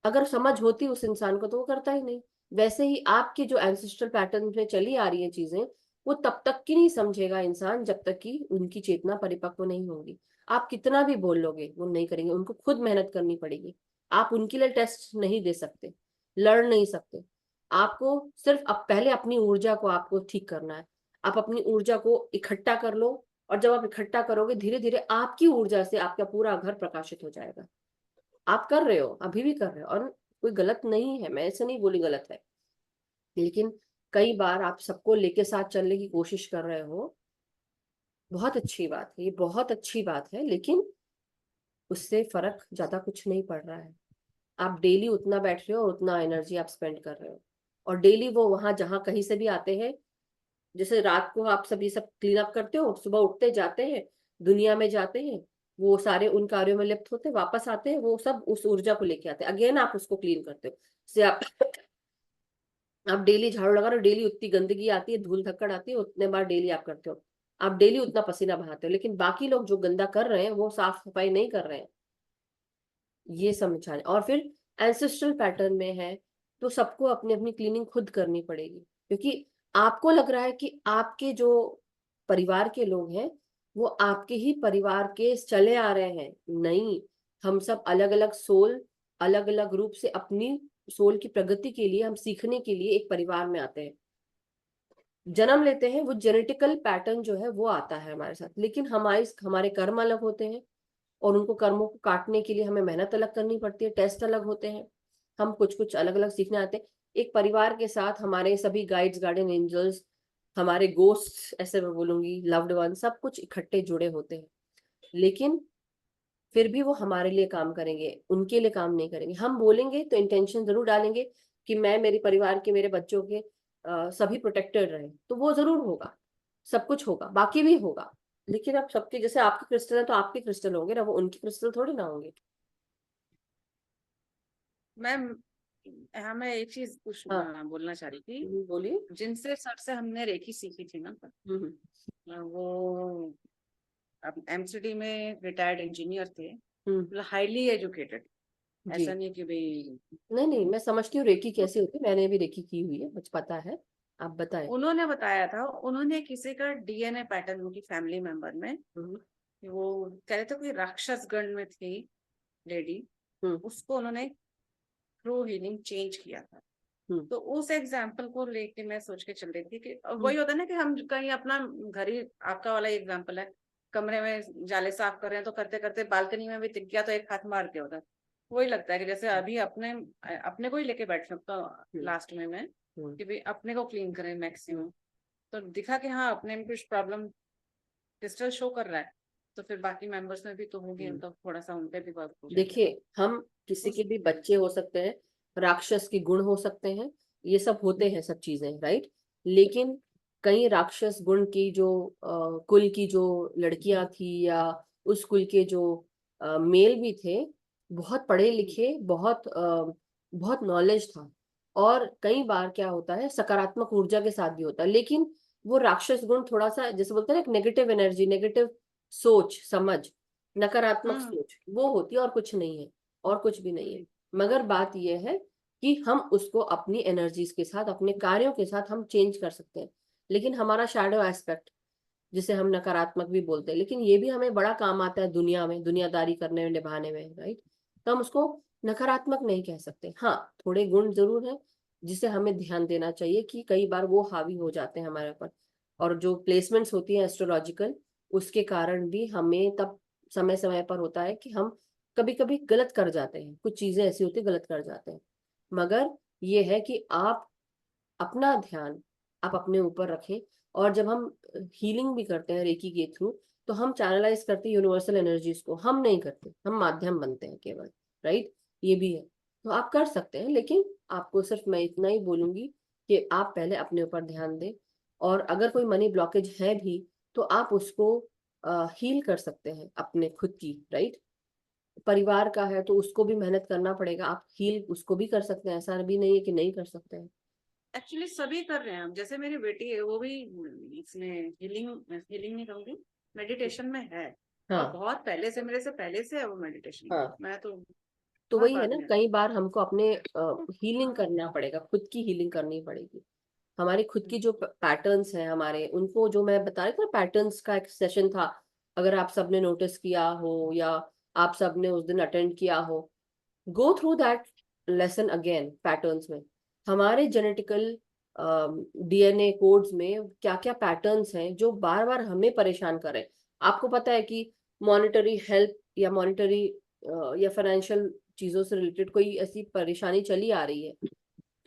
S1: अगर समझ होती उस इंसान को तो वो करता ही नहीं। वैसे ही आपके जो एंसेस्ट्रल पैटर्न में चली आ रही है चीजें, वो तब तक की नहीं समझेगा इंसान जब तक कि उनकी चेतना परिपक्व नहीं होगी। आप कितना भी बोल लोगे वो नहीं करेंगे, उनको खुद मेहनत करनी पड़ेगी। आप उनके लिए टेस्ट नहीं दे सकते, लड़ नहीं सकते। आपको सिर्फ अब पहले अपनी ऊर्जा को आपको ठीक करना है। आप अपनी ऊर्जा को इकट्ठा कर लो, और जब आप इकट्ठा करोगे, धीरे धीरे आपकी ऊर्जा से आपका पूरा घर प्रकाशित हो जाएगा। आप कर रहे हो, अभी भी कर रहे हो, और कोई गलत नहीं है, मैं ऐसे नहीं बोली गलत है, लेकिन कई बार आप सबको लेके साथ चलने की कोशिश कर रहे हो। बहुत अच्छी बात है, ये बहुत अच्छी बात है, लेकिन उससे फर्क ज्यादा कुछ नहीं पड़ रहा है। आप डेली उतना बैठ रहे हो और उतना एनर्जी आप स्पेंड कर रहे हो, और डेली वो वहां जहां कहीं से भी आते हैं, जैसे रात को आप सभी सब क्लीन अप करते हो, सुबह उठते जाते हैं, दुनिया में जाते हैं, वो सारे उन कार्यों में लिप्त होते हैं, वापस आते हैं, वो सब उस ऊर्जा को लेके आते हैं, अगेन आप उसको क्लीन करते हो। से आप डेली झाड़ू लगा रहे हो, डेली उतनी गंदगी आती है, धूल धक्कड़ आती है, उतने बार डेली आप करते हो। आप डेली उतना पसीना बहाते हो, लेकिन बाकी लोग जो गंदा कर रहे हैं वो साफ सफाई नहीं कर रहे हैं। ये समझाने, और फिर एंसेस्ट्रल पैटर्न में है, तो सबको अपनी अपनी क्लीनिंग खुद करनी पड़ेगी। क्योंकि आपको लग रहा है कि आपके जो परिवार के लोग हैं वो आपके ही परिवार के चले आ रहे हैं, नहीं। हम सब अलग अलग सोल, अलग अलग रूप से अपनी सोल की प्रगति के लिए, हम सीखने के लिए एक परिवार में आते हैं। जन्म लेते हैं, वो जेनेटिकल पैटर्न जो है वो आता है हमारे साथ, लेकिन हमारे कर्म अलग होते हैं, और उनको कर्मों को काटने के लिए हमें मेहनत अलग करनी पड़ती है, टेस्ट अलग होते हैं, हम कुछ कुछ अलग अलग सीखने आते हैं। एक परिवार के साथ हमारे सभी गाइड्स, गार्डियन एंजल्स, हमारे गोस्ट, ऐसे मैं बोलूंगी, लव्ड वन, सब कुछ इकट्ठे जुड़े होते हैं, लेकिन फिर भी वो हमारे लिए काम करेंगे, उनके लिए काम नहीं करेंगे। हम बोलेंगे तो इंटेंशन जरूर डालेंगे कि मैं मेरे परिवार के, मेरे बच्चों के सभी प्रोटेक्टेड रहे, तो वो जरूर होगा, सब कुछ होगा, बाकी भी होगा। लेकिन अब सबके, जैसे आपके क्रिस्टल है तो आपके क्रिस्टल होंगे ना, वो उनके क्रिस्टल थोड़ी ना होंगे।
S2: मैम यहाँ मैं एक चीज कुछ
S1: हाँ।
S2: बोलना चाह रही थी।
S1: बोलिए।
S2: जिनसे सर से हमने रेकी सीखी थी ना,
S1: हम्म।
S2: वो अब एमसीडी में रिटायर्ड इंजीनियर थे,
S1: हम्म।
S2: मतलब हाईली एजुकेटेड।
S1: जी।
S2: ऐसा नहीं कि भाई,
S1: नहीं नहीं, मैं समझती हूँ रेकी कैसे होती है, मैंने भी रेकी की हुई है, मुझे पता है। आप बताएं।
S2: उन्होंने बताया था, उन्होंने किसी का डीएनए पैटर्न उनकी फैमिली मेंबर में,
S1: हम्म।
S2: वो कह रहे थे कोई राक्षस गण में थी लेडी,
S1: हम्म।
S2: उसको उन्होंने थ्रू हीलिंग चेंज किया था।
S1: हम्म।
S2: तो उस एग्जाम्पल को लेके मैं सोच के चल रही थी कि
S1: हम्म।
S2: वही होता है ना कि हम कहीं अपना घर ही, आपका वाला एग्जाम्पल है, कमरे में जाले साफ कर रहे हैं तो करते करते बालकनी में भी दिख गया तो एक हाथ मार के होता है। वही लगता है कि जैसे अभी अपने अपने को ही लेके बैठ सकता हूँ
S1: हम्म।
S2: लास्ट में मैं,
S1: हम्म।
S2: कि भाई अपने को क्लीन करें
S1: हम्म।
S2: मैक्सिमम। तो दिखा कि हाँ अपने में कुछ प्रॉब्लम क्रिस्टल शो कर रहा है, तो फिर बाकी मेंबर्स में भी तो होगी,
S1: हम्म।
S2: तो थोड़ा सा उन पे भी वर्क हो जाएगा।
S1: देखिए, हम किसी के
S2: उस
S1: भी बच्चे हो सकते हैं, राक्षस के गुण हो सकते हैं, ये सब होते हैं, सब चीजें, राइट। लेकिन कई राक्षस गुण की जो कुल की जो लड़कियां थी, या उस कुल के जो मेल भी थे, बहुत पढ़े लिखे, बहुत नॉलेज था, और कई बार क्या होता है, सकारात्मक ऊर्जा के साथ भी होता है, लेकिन वो राक्षस गुण थोड़ा सा, जैसे बोलते हैं ना, एक नेगेटिव एनर्जी, नेगेटिव सोच समझ, नकारात्मक
S2: हम्म
S1: सोच वो होती है, और कुछ नहीं है, और कुछ भी नहीं है। मगर बात यह है कि हम उसको अपनी एनर्जीज के साथ, अपने कार्यों के साथ हम चेंज कर सकते हैं। लेकिन हमारा शैडो एस्पेक्ट, जिसे हम नकारात्मक भी बोलते हैं, लेकिन ये भी हमें बड़ा काम आता है दुनिया में, दुनियादारी करने में, निभाने में, राइट। तो हम उसको नकारात्मक नहीं कह सकते। हाँ, थोड़े गुण जरूर है जिसे हमें ध्यान देना चाहिए, कि कई बार वो हावी हो जाते हैं हमारे ऊपर, और जो प्लेसमेंट्स होती है एस्ट्रोलॉजिकल, उसके कारण भी हमें तब समय समय पर होता है कि हम कभी कभी गलत कर जाते हैं, कुछ चीजें ऐसी होती है गलत कर जाते हैं। मगर ये है कि आप अपना ध्यान आप अपने ऊपर रखें, और जब हम हीलिंग भी करते हैं रेकी के थ्रू, तो हम चैनलाइज करते हैं यूनिवर्सल एनर्जीज को, हम नहीं करते, हम माध्यम बनते हैं केवल, राइट। ये भी है, तो आप कर सकते हैं, लेकिन आपको सिर्फ मैं इतना ही बोलूंगी कि आप पहले अपने ऊपर ध्यान दें, और अगर कोई मनी ब्लॉकेज है भी, तो आप उसको हील कर सकते हैं अपने खुद की, राइट। परिवार का है तो उसको भी मेहनत करना पड़ेगा, आप हील उसको भी कर सकते हैं, ऐसा भी नहीं है कि नहीं कर सकते हैं।
S2: एक्चुअली सभी कर रहे हैं। हम जैसे मेरी बेटी है वो भी इसमें हीलिंग, हीलिंग नहीं कहूंगी, मेडिटेशन में है। और
S1: हाँ।
S2: बहुत पहले से, मेरे से पहले से है वो मेडिटेशन में,
S1: हाँ,
S2: मैं तो
S1: तो
S2: बहुत
S1: वही है
S2: बाद
S1: ना,
S2: में आई।
S1: कई बार हमको अपने हीलिंग करना पड़ेगा, खुद की हीलिंग करनी पड़ेगी। हमारी खुद की जो पैटर्न्स हैं हमारे, उनको, जो मैं बता रही थी ना, पैटर्न्स का एक सेशन था, अगर आप सबने नोटिस किया हो, या आप सबने उस दिन अटेंड किया हो, go through that lesson again. Patterns में, हमारे जेनेटिकल डीएनए कोड्स में क्या क्या पैटर्न्स हैं जो बार बार हमें परेशान कर रहे हैं। आपको पता है कि मॉनेटरी हेल्प, या मॉनेटरी या फाइनेंशियल चीजों से रिलेटेड कोई ऐसी परेशानी चली आ रही है,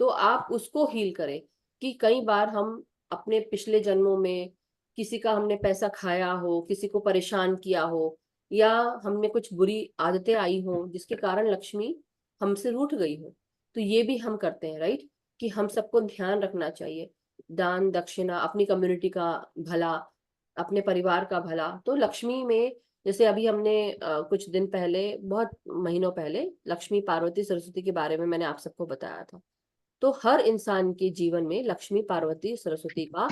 S1: तो आप उसको हील करें। कि कई बार हम अपने पिछले जन्मों में किसी का हमने पैसा खाया हो, किसी को परेशान किया हो, या हमने कुछ बुरी आदतें आई हो जिसके कारण लक्ष्मी हमसे रूठ गई हो, तो ये भी हम करते हैं, राइट। कि हम सबको ध्यान रखना चाहिए, दान दक्षिणा, अपनी कम्युनिटी का भला, अपने परिवार का भला, तो लक्ष्मी में, जैसे अभी हमने कुछ दिन पहले, बहुत महीनों पहले, लक्ष्मी पार्वती सरस्वती के बारे में मैंने आप सबको बताया था। तो हर इंसान के जीवन में लक्ष्मी पार्वती सरस्वती का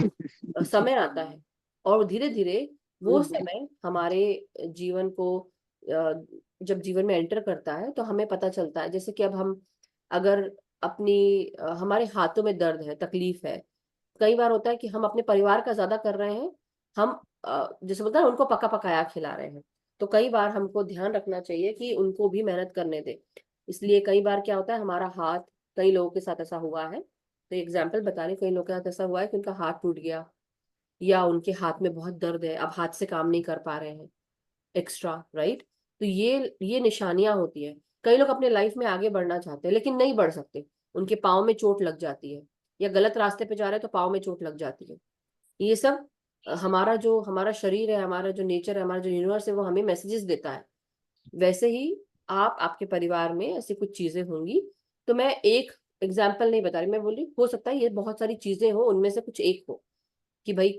S1: समय आता है, और धीरे धीरे वो समय हमारे जीवन को जब जीवन में एंटर करता है, तो हमें पता चलता है, जैसे कि अब हम, अगर अपनी हमारे हाथों में दर्द है, तकलीफ है, कई बार होता है कि हम अपने परिवार का ज्यादा कर रहे हैं, हम जैसे बोलते हैं ना, उनको पका पकाया खिला रहे हैं, तो कई बार हमको ध्यान रखना चाहिए कि उनको भी मेहनत करने दे। इसलिए कई बार क्या होता है, हमारा हाथ, कई लोगों के साथ ऐसा हुआ है तो एग्जाम्पल बता रही हूँ, कई लोगों के साथ ऐसा हुआ है कि उनका हाथ टूट गया या उनके हाथ में बहुत दर्द है, अब हाथ से काम नहीं कर पा रहे हैं एक्स्ट्रा, राइट। तो ये निशानियां होती है। कई लोग अपने लाइफ में आगे बढ़ना चाहते हैं लेकिन नहीं बढ़ सकते, उनके पाँव में चोट लग जाती है, या गलत रास्ते पे जा रहे हैं तो पाँव में चोट लग जाती है। ये सब हमारा शरीर है, हमारा जो नेचर है, हमारा जो यूनिवर्स है, वो हमें मैसेजेस देता है। वैसे ही आपके परिवार में ऐसी कुछ चीजें होंगी। तो मैं एक एग्जाम्पल नहीं बता रही, मैं बोल रही हो सकता है ये बहुत सारी चीजें हो, उनमें से कुछ एक हो कि भाई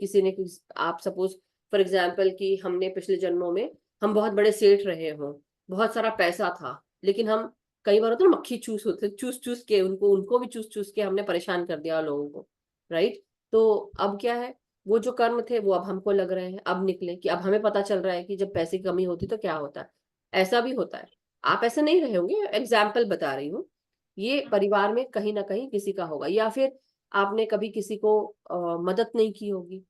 S1: आप सपोज फॉर एग्जाम्पल कि हमने पिछले जन्मों में हम बहुत बड़े सेठ रहे हों, बहुत सारा पैसा था, लेकिन हम कई बार होता है ना, मक्खी चूस होते, चूस चूस के उनको उनको भी चूस चूस के हमने परेशान कर दिया लोगों को, राइट। तो अब क्या है, वो जो कर्म थे वो अब हमको लग रहे हैं, अब निकले कि अब हमें पता चल रहा है कि जब पैसे की कमी होती तो क्या होता है। ऐसा भी होता है। आप ऐसे नहीं रहे होंगे, एग्जाम्पल बता रही हूँ। ये परिवार में कहीं ना कहीं किसी का होगा, या फिर आपने कभी किसी को मदद नहीं की होगी,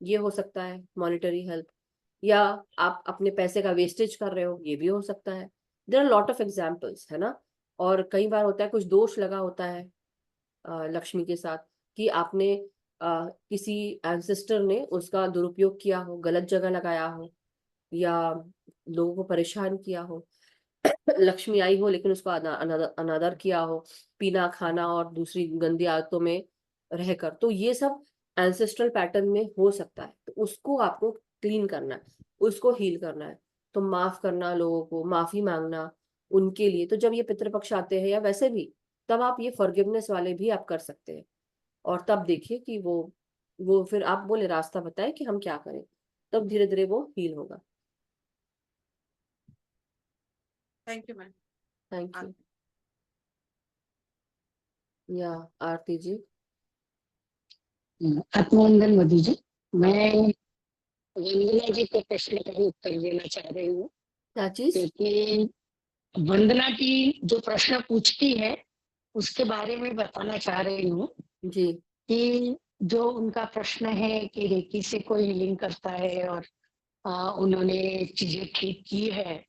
S1: ये हो सकता है मॉनिटरी हेल्प। या आप अपने पैसे का वेस्टेज कर रहे हो, ये भी हो सकता है। There are lot of examples, है ना। और कई बार होता है कुछ दोष लगा होता है लक्ष्मी के साथ, कि आपने किसी एंसेस्टर ने उसका दुरुपयोग किया हो, गलत जगह लगाया हो, या लोगों को परेशान किया हो। लक्ष्मी आई हो लेकिन उसको अनादर किया हो, पीना खाना और दूसरी गंदी आदतों में रहकर, तो ये सब एंसेस्ट्रल पैटर्न में हो सकता है। तो उसको आपको क्लीन करना है, उसको हील करना है। तो माफ करना, लोगों को माफी मांगना उनके लिए। तो जब ये पितृपक्ष आते हैं या वैसे भी, तब आप ये फॉरगिवनेस वाले भी आप कर सकते हैं। और तब देखिए कि वो फिर आप बोले रास्ता बताए कि हम क्या करें, तब धीरे धीरे वो हील होगा।
S2: Thank you ma'am.
S1: Thank you. या आरती जी।
S3: आत्मवंदन मधु जी। मैं वंदना जी के प्रश्न का ही उत्तर देना चाह रही हूँ,
S1: क्या चीज?
S3: क्योंकि वंदना की जो प्रश्न पूछती है उसके बारे में बताना चाह रही हूँ
S1: जी।
S3: कि जो उनका प्रश्न है कि रेकी से कोई हीलिंग करता है और उन्होंने चीजें ठीक की है,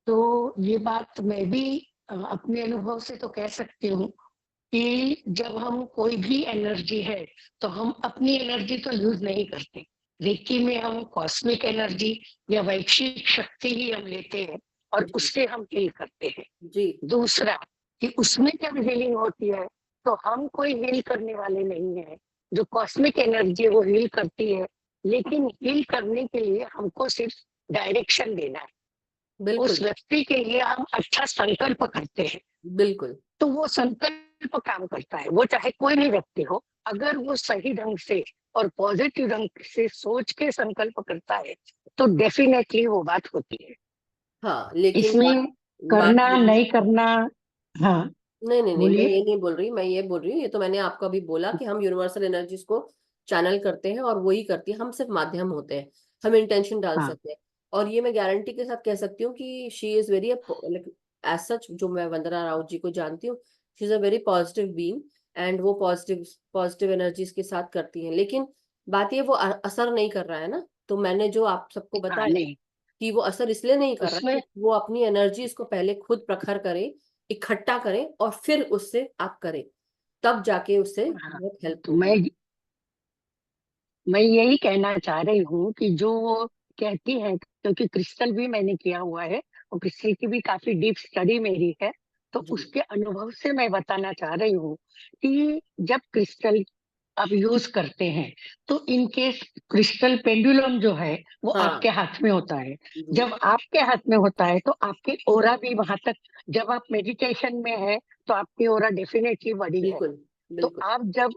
S3: तो ये बात मैं भी अपने अनुभव से तो कह सकती हूँ कि जब हम कोई भी एनर्जी है तो हम अपनी एनर्जी तो यूज नहीं करते। रेकी में हम कॉस्मिक एनर्जी या वैश्विक शक्ति ही हम लेते हैं और
S1: जी।
S3: उससे हम हील करते हैं।
S1: जी।
S3: दूसरा कि उसमें जब हीलिंग होती है तो हम कोई हील करने वाले नहीं है, जो कॉस्मिक एनर्जी वो हील करती है। लेकिन हील करने के लिए हमको सिर्फ डायरेक्शन देना है,
S1: बिल्कुल।
S3: उस व्यक्ति के लिए हम अच्छा संकल्प करते हैं
S1: बिल्कुल।
S3: तो वो संकल्प काम करता है। वो चाहे कोई भी व्यक्ति हो, अगर वो सही ढंग से और पॉजिटिव ढंग से सोच के संकल्प करता है तो डेफिनेटली वो बात होती है।
S1: हाँ, लेकिन
S3: इसमें
S1: बात
S3: करना
S1: ये है।
S3: नहीं करना, हाँ
S1: नहीं नहीं नहीं, मैं
S3: बोलिए।
S1: ये नहीं बोल रही, मैं ये बोल रही हूँ, ये तो मैंने आपको अभी बोला कि हम यूनिवर्सल एनर्जीज को चैनल करते हैं और वही करती है, हम सिर्फ माध्यम होते हैं, हम इंटेंशन डाल
S3: हाँ
S1: सकते हैं। और ये मैं गारंटी के साथ कह सकती हूँ कि she is very like as such, जो मैं वंदना राउत जी को जानती हूँ, she is a very positive being. And वो पॉजिटिव पॉजिटिव एनर्जीज के साथ करती हैं, लेकिन बात ये वो असर नहीं कर रहा है ना। तो मैंने जो आप सबको
S3: हाँ
S1: बताया
S3: नहीं,
S1: कि वो असर इसलिए नहीं कर रहा
S3: उसमें
S1: कि वो अपनी एनर्जीज को पहले खुद प्रखर करे, इकट्ठा करें और फिर उससे आप करें, तब जाके उससे
S3: हाँ,
S1: बहुत हेल्प
S3: तो
S1: होगी।
S3: मैं यही कहना चाह रही हूँ कि जो वो कहती है, क्योंकि क्रिस्टल भी मैंने किया हुआ है और क्रिस्टल की भी काफी डीप स्टडी मेरी है, तो
S1: जी।
S3: उसके अनुभव से मैं बताना चाह रही हूँ कि जब क्रिस्टल आप यूज करते हैं तो इन केस क्रिस्टल पेंडुलम जो है वो
S1: हाँ।
S3: आपके हाथ में होता है।
S1: जी।
S3: जब आपके हाथ में होता है तो आपकी ओरा भी वहां तक, जब आप मेडिटेशन में है तो आपकी ओरा डेफिनेटली बड़ी है।
S1: बिल्कुल।
S3: तो
S1: बिल्कुल।
S3: आप जब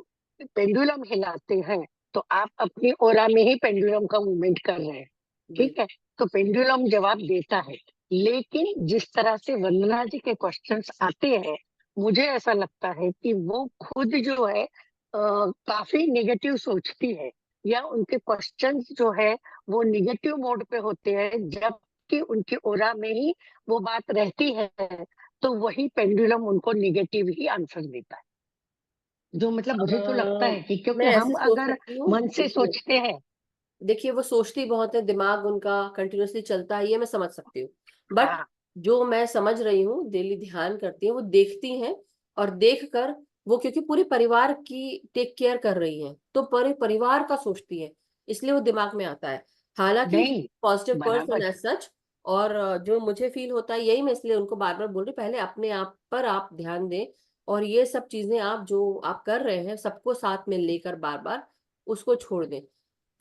S3: पेंडुलम हिलाते हैं तो आप अपनी ओरा में ही पेंडुलम का मूवमेंट कर रहे हैं, ठीक है। तो पेंडुलम जवाब देता है। लेकिन जिस तरह से वंदना जी के क्वेश्चंस आते हैं, मुझे ऐसा लगता है कि वो खुद जो है काफी नेगेटिव सोचती है, या उनके क्वेश्चंस जो है वो नेगेटिव मोड पे होते हैं, जबकि उनकी ओरा में ही वो बात रहती है। तो वही पेंडुलम उनको नेगेटिव ही आंसर देता है। जो मतलब मुझे तो लगता है कि
S1: मैं
S3: क्योंकि हम
S1: ऐसे सोच
S3: अगर
S1: सकती हूँ,
S3: मन से
S1: देखिए।
S3: सोचते हैं।
S1: देखिए वो सोचती बहुत है, दिमाग उनका कंटिन्यूअसली चलता है, ये मैं समझ सकती हूँ। बट
S3: हाँ
S1: जो मैं समझ रही हूँ, डेली ध्यान करती है, वो देखती हैं और देख कर वो क्योंकि पूरे परिवार की टेक केयर कर रही हैं, तो पूरे परिवार का सोचती है, इसलिए वो दिमाग में आता है। हालांकि
S3: नहीं,
S1: पॉजिटिव पर्सन
S3: बराबर।
S1: As such. और जो मुझे फील होता है, यही मैं इसलिए उनको बार बार बोल रही, पहले अपने आप पर आप ध्यान दें, और ये सब चीजें आप जो आप कर रहे हैं सबको साथ में लेकर बार बार उसको छोड़ दें।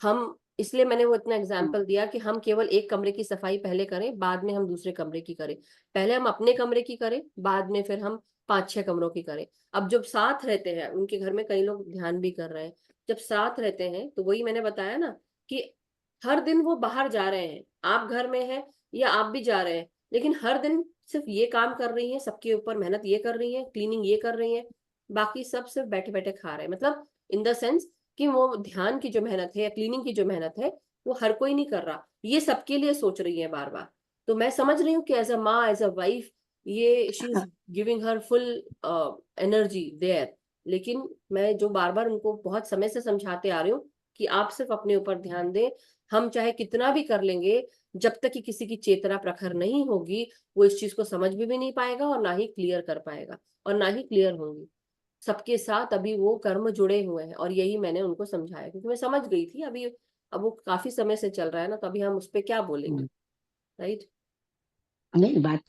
S1: हम इसलिए मैंने वो इतना एग्जाम्पल दिया कि हम केवल एक कमरे की सफाई पहले करें, बाद में हम दूसरे कमरे की करें। पहले हम अपने कमरे की करें, बाद में फिर हम 5-6 कमरों की करें। अब जब साथ रहते हैं, उनके घर में कई लोग ध्यान भी कर रहे हैं, जब साथ रहते हैं तो वही मैंने बताया ना कि हर दिन वो बाहर जा रहे हैं, आप घर में हैं या आप भी जा रहे हैं, लेकिन हर दिन सिर्फ ये काम कर रही हैं, सबके ऊपर मेहनत ये कर रही हैं, क्लीनिंग ये कर रही हैं, बाकी सब सिर्फ बैठे बैठे खा रहे हैं। मतलब इन द सेंस कि वो ध्यान की जो मेहनत है या क्लीनिंग की जो मेहनत है, वो हर कोई नहीं कर रहा, ये सबके लिए सोच रही है बार बार। तो मैं समझ रही हूँ कि एज अ माँ, एज अ वाइफ, ये she is giving her full energy there. लेकिन मैं जो बार बार उनको बहुत समय से समझाते आ रही हूँ कि आप सिर्फ अपने ऊपर ध्यान दें, हम चाहे कितना भी कर लेंगे, जब तक कि किसी की चेतना प्रखर नहीं होगी, वो इस चीज को समझ भी नहीं पाएगा और ना ही क्लियर कर पाएगा, और ना ही क्लियर होंगी। सबके साथ अभी वो कर्म जुड़े हुए हैं, और यही मैंने उनको समझाया, क्योंकि मैं समझ गई थी अभी। अब वो काफी समय से चल रहा है ना, तो अभी हम उस पर क्या बोलेंगे, राइट।
S3: नहीं, बात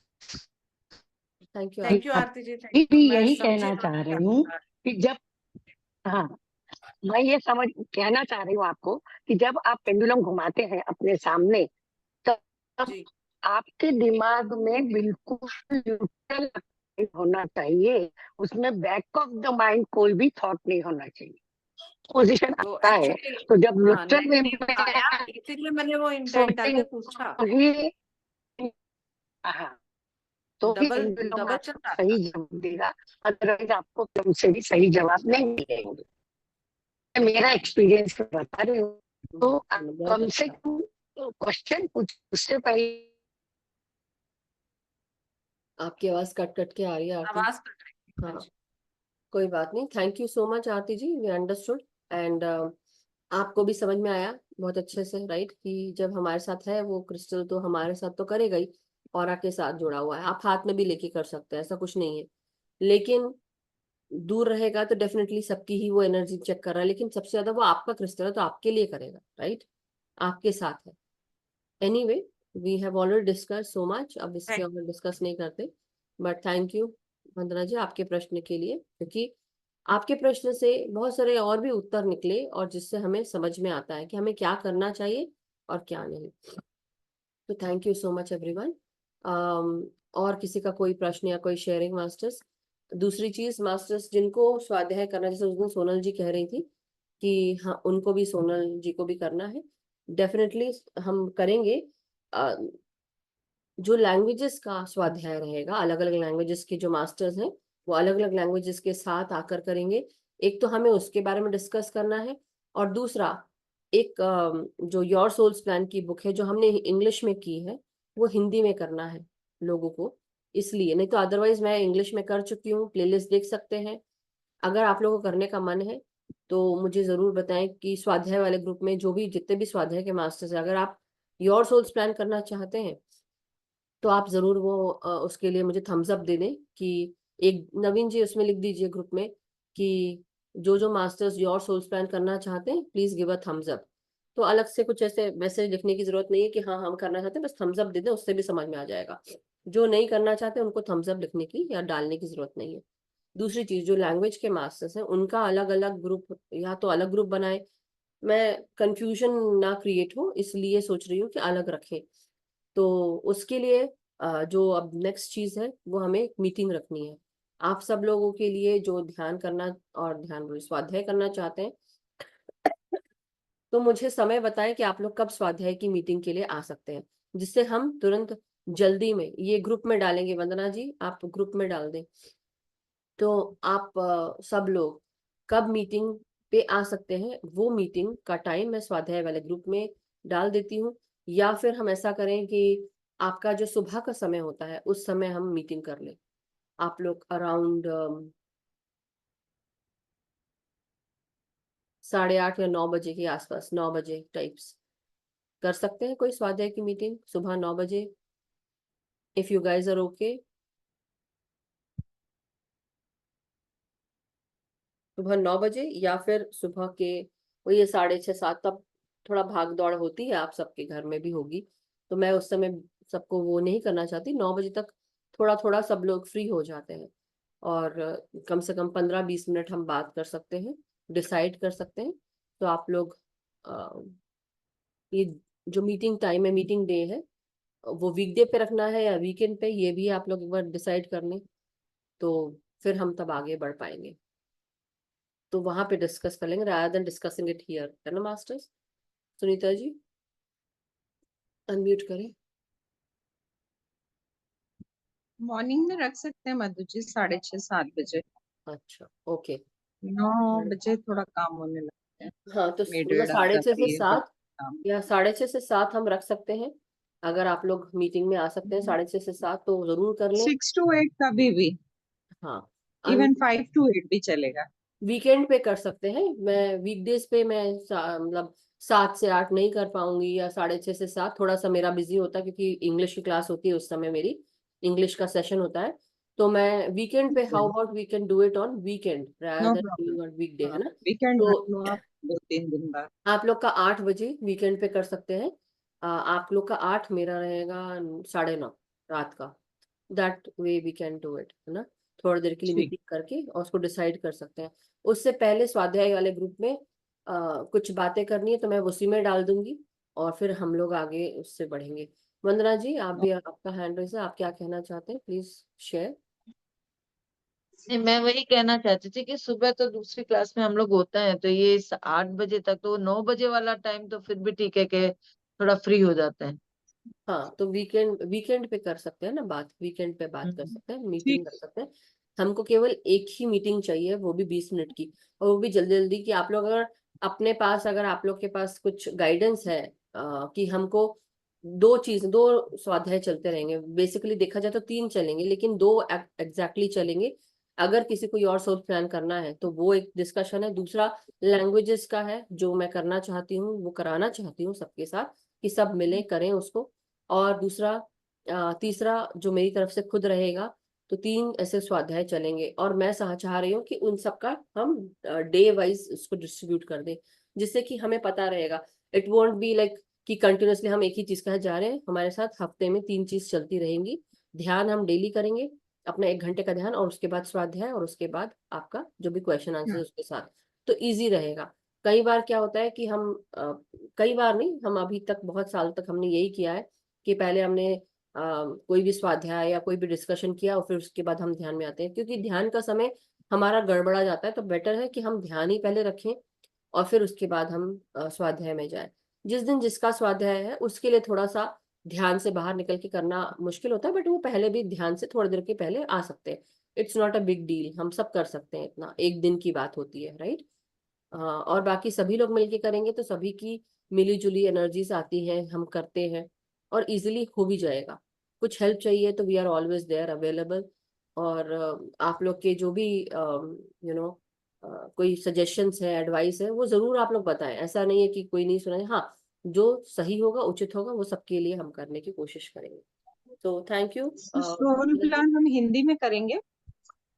S1: थैंक यू
S2: थैंक यू
S1: आप।
S2: आरती जी, थैंक
S3: भी
S2: यू, मैं
S3: यही
S2: समझी
S3: कहना चाह
S2: आपकी
S3: रही हूँ
S2: बात।
S3: कि जब, हाँ, मैं ये समझ कहना चाह रही हूँ आपको कि जब आप पेंडुलम घुमाते हैं अपने सामने, तब
S2: जी
S3: आपके दिमाग में बिल्कुल न्यूट्रल होना चाहिए, उसमें बैक ऑफ द माइंड कोई भी थॉट नहीं होना चाहिए। पोजीशन
S2: वो
S3: आता है
S2: एक्चुअली,
S3: तो जब
S2: हाँ
S3: न्यूट्रल में
S2: नहीं आया, इसीलिए मैंने वो इंटेंट डाल
S3: सोचेंगे
S2: के पूछा।
S3: तो ही, हाँ, तो ही
S2: डबल
S3: पेंडुलम
S2: डबल चल
S3: आपको
S2: रहा
S3: सही
S2: था।
S3: जवाब देगा, अदरवाइज आपको कम से भी सही जवाब नहीं मिलेंगे। मैं मेरा एक्सपीरियंस बता रही हूँ। तो आप
S1: बहुत
S3: कम से
S1: अच्छा।
S3: कम क्वेश्चन पूछ, उससे पहले
S1: आपकी आवाज कट कट के आ रही है आरती।
S2: आवाज कट रही है। हाँ
S1: हाँ,
S2: जी।
S1: कोई बात नहीं, thank you so much Aarti ji, we understood. And आपको भी समझ में आया बहुत अच्छे से, राइट, कि जब हमारे साथ है वो क्रिस्टल, तो हमारे साथ तो करेगा ही, और आपके साथ जुड़ा हुआ है, आप हाथ में भी लेके कर सकते हैं, ऐसा कुछ नहीं है। लेकिन दूर रहेगा तो डेफिनेटली सबकी ही वो एनर्जी चेक कर रहा है, लेकिन सबसे ज्यादा वो आपका क्रिस्टल है, तो आपके लिए करेगा, राइट, आपके साथ है। Anyway, we have already discuss so much, अब इसके
S2: थैंक
S1: और डिस्कस नहीं करते। But thank you Vandana ji आपके प्रश्न के लिए, क्योंकि आपके प्रश्न से बहुत सारे और भी उत्तर निकले, और जिससे हमें समझ में आता है कि हमें क्या करना चाहिए और क्या नहीं। तो thank you so much everyone. और किसी का कोई प्रश्न या कोई शेयरिंग मास्टर्स? दूसरी चीज मास्टर्स, जिनको स्वाध्याय करना, जैसे उस दिन सोनल जी कह रही थी कि हाँ उनको भी, सोनल जी को भी करना है, डेफिनेटली हम करेंगे। अ, जो लैंग्वेजेस का स्वाध्याय रहेगा, अलग अलग लैंग्वेजेस के जो मास्टर्स हैं, वो अलग अलग लैंग्वेजेस के साथ आकर करेंगे। एक तो हमें उसके बारे में डिस्कस करना है, और दूसरा एक जो योर सोल्स प्लान की बुक है, जो हमने इंग्लिश में की है, वो हिंदी में करना है लोगों को। इसलिए, नहीं तो अदरवाइज मैं इंग्लिश में कर चुकी हूँ, प्लेलिस्ट देख सकते हैं। अगर आप लोगों को करने का मन है तो मुझे जरूर बताएं कि स्वाध्याय वाले ग्रुप में जो भी जितने भी स्वाध्याय के मास्टर्स हैं, अगर आप योर सोल्स प्लान करना चाहते हैं, तो आप जरूर वो उसके लिए मुझे थम्स अप दे दें, कि एक नवीन जी उसमें लिख दीजिए ग्रुप में कि जो जो मास्टर्स योर सोल्स प्लान करना चाहते हैं, please give a thumbs up. तो अलग से कुछ ऐसे मैसेज लिखने की जरूरत नहीं है कि हाँ हम करना चाहते हैं, बस थम्स अप दे दें, उससे भी समझ में आ जाएगा। जो नहीं करना चाहते उनको थम्स अप लिखने की या डालने की जरूरत नहीं है। दूसरी चीज, जो लैंग्वेज के मास्टर्स हैं उनका अलग अलग ग्रुप, या तो अलग ग्रुप बनाए, मैं कंफ्यूजन ना क्रिएट हो इसलिए सोच रही हूँ कि अलग रखें। तो उसके लिए जो अब नेक्स्ट चीज है, वो हमें एक मीटिंग रखनी है आप सब लोगों के लिए, जो ध्यान करना और स्वाध्याय करना चाहते हैं। तो मुझे समय बताएं कि आप लोग कब स्वाध्याय की मीटिंग के लिए आ सकते हैं, जिससे हम तुरंत जल्दी में ये ग्रुप में डालेंगे। वंदना जी आप ग्रुप में डाल दें, तो आप सब लोग कब मीटिंग पे आ सकते हैं, वो मीटिंग का टाइम मैं स्वाध्याय वाले ग्रुप में डाल देती हूँ। या फिर हम ऐसा करें कि आपका जो सुबह का समय होता है, उस समय हम मीटिंग कर लें। आप लोग अराउंड 8:30 या 9 बजे के आसपास, 9 बजे टाइप्स कर सकते हैं कोई स्वाध्याय की मीटिंग सुबह 9 बजे, if you guys are okay. सुबह 9 बजे या फिर सुबह के वही 6:30-7 तक थोड़ा भाग दौड़ होती है, आप सबके घर में भी होगी, तो मैं उस समय सबको वो नहीं करना चाहती। 9 बजे तक थोड़ा थोड़ा सब लोग फ्री हो जाते हैं और कम से कम 15-20 मिनट हम बात कर सकते हैं, डिसाइड कर सकते हैं। तो आप लोग ये जो मीटिंग टाइम है, मीटिंग डे है, वो वीकडे पे रखना है या वीकेंड पे, ये भी आप लोग एक बार डिसाइड कर लें, तो फिर हम तब आगे बढ़ पाएंगे। तो वहां पे डिस्कस कर लेंगे rather then discussing it here, है ना मास्टर्स? सुनीता जी अनम्यूट करें।
S4: मॉर्निंग में रख सकते हैं मधु जी, 6:30-7 बजे।
S1: अच्छा, ओके।
S4: 9 बजे थोड़ा काम होने लगता है,
S1: हाँ, तो
S4: मेड
S1: मतलब
S4: वेड आ
S1: 6:30 से
S4: जाती है,
S1: 7
S4: काम।
S1: या 6:30 से 7 हम रख सकते हैं। अगर आप लोग मीटिंग में आ सकते हैं 6:30 से 7 तो जरूर कर लें।
S4: 6 to 8 कभी भी,
S1: हाँ,
S4: इवन 5 to 8 भी चलेगा।
S1: वीकेंड पे कर सकते हैं। मैं वीकडेज पे मैं मतलब 7 से 8 नहीं कर पाऊंगी, या 6:30 से 7 थोड़ा सा मेरा बिजी होता है, क्योंकि इंग्लिश की क्लास होती है उस समय, मेरी इंग्लिश का सेशन होता है। तो मैं वीकेंड पे, how about we can do it on weekend
S4: no
S1: rather than
S4: problem.
S1: Doing on weekday, है ना?
S4: वीकेंड
S1: तो
S4: रख लो आप 2-3 दिन बाद।
S1: आप लोग का 8 बजे वीकेंड पे कर सकते हैं। आप लोग का 8, मेरा रहेगा 9:30 रात का। That way we can do it, है ना? थोड़ी देर के लिए
S4: ठीक।
S1: मीटिंग करके और उसको डिसाइड कर सकते हैं। उससे पहले स्वाध्याय वाले ग्रुप में कुछ बातें करनी है तो मैं उसी में डाल दूंगी, और फिर हम लोग आगे उससे बढ़ेंगे। वंदना जी, आप भी, आपका हैंड रेज है, आप क्या कहना चाहते हैं, प्लीज शेयर।
S5: नहीं, मैं वही कहना चाहती थी कि सुबह तो दूसरी क्लास में हम लोग होते हैं, तो ये 8 बजे तक, तो 9 बजे वाला टाइम तो फिर भी ठीक है कि थोड़ा फ्री हो जाते हैं।
S1: हाँ, तो वीकेंड पे कर सकते हैं ना बात, वीकेंड पे बात कर सकते हैं, मीटिंग
S4: ठीक।
S1: कर सकते हैं। हमको केवल एक ही मीटिंग चाहिए, वो भी 20 मिनट की, और वो भी जल्दी जल्दी। कि आप लोग अगर अपने पास, अगर आप लोग के पास कुछ गाइडेंस है कि हमको दो स्वाध्याय चलते रहेंगे, बेसिकली देखा जाए तो 3 चलेंगे, लेकिन 2 एग्जैक्टली चलेंगे। अगर किसी को और सोर्स प्लान करना है तो वो एक डिस्कशन है। दूसरा लैंग्वेजेस का है, जो मैं करना चाहती हूँ, वो कराना चाहती हूँ सबके साथ, कि सब मिले करें उसको। और दूसरा तीसरा जो मेरी तरफ से खुद रहेगा, तो 3 ऐसे स्वाध्याय चलेंगे। और मैं चाह रही हूँ कि उन सबका हम डे वाइज उसको डिस्ट्रीब्यूट कर दें, जिससे कि हमें पता रहेगा। इट वोंट बी लाइक कि कंटिन्यूअसली हम एक ही चीज का जा रहे हैं। हमारे साथ हफ्ते में 3 चीज चलती रहेंगी। ध्यान हम डेली करेंगे, अपना 1 घंटे का ध्यान, और उसके बाद स्वाध्याय, और उसके बाद आपका जो भी क्वेश्चन आंसर उसके साथ। तो इजी रहेगा। कई बार क्या होता है कि हम कई बार नहीं, हम अभी तक बहुत साल तक हमने यही किया है कि पहले हमने कोई भी स्वाध्याय या कोई भी डिस्कशन किया, और फिर उसके बाद हम ध्यान में आते हैं, क्योंकि ध्यान का समय हमारा गड़बड़ा जाता है। तो बेटर है कि हम ध्यान ही पहले रखें, और फिर उसके बाद हम स्वाध्याय में जाएं। जिस दिन जिसका स्वाध्याय है उसके लिए थोड़ा सा ध्यान से बाहर निकल के करना मुश्किल होता है, बट वो पहले भी ध्यान से थोड़ी देर के पहले आ सकते हैं। It's not a big deal, हम सब कर सकते हैं, इतना एक दिन की बात होती है, राइट? और बाकी सभी लोग मिलके करेंगे तो सभी की मिली जुली एनर्जीज आती हैं, हम करते हैं, और इजीली हो भी जाएगा। कुछ हेल्प चाहिए तो we are always there available. और आप लोग के जो भी यू नो कोई सजेशंस है, एडवाइस है, वो जरूर आप लोग बताएं। ऐसा नहीं है कि कोई नहीं सुना है। हाँ, जो सही होगा, उचित होगा, वो सबके लिए हम करने की कोशिश करेंगे। तो थैंक यू।
S4: रोल प्लान हम हिंदी में करेंगे।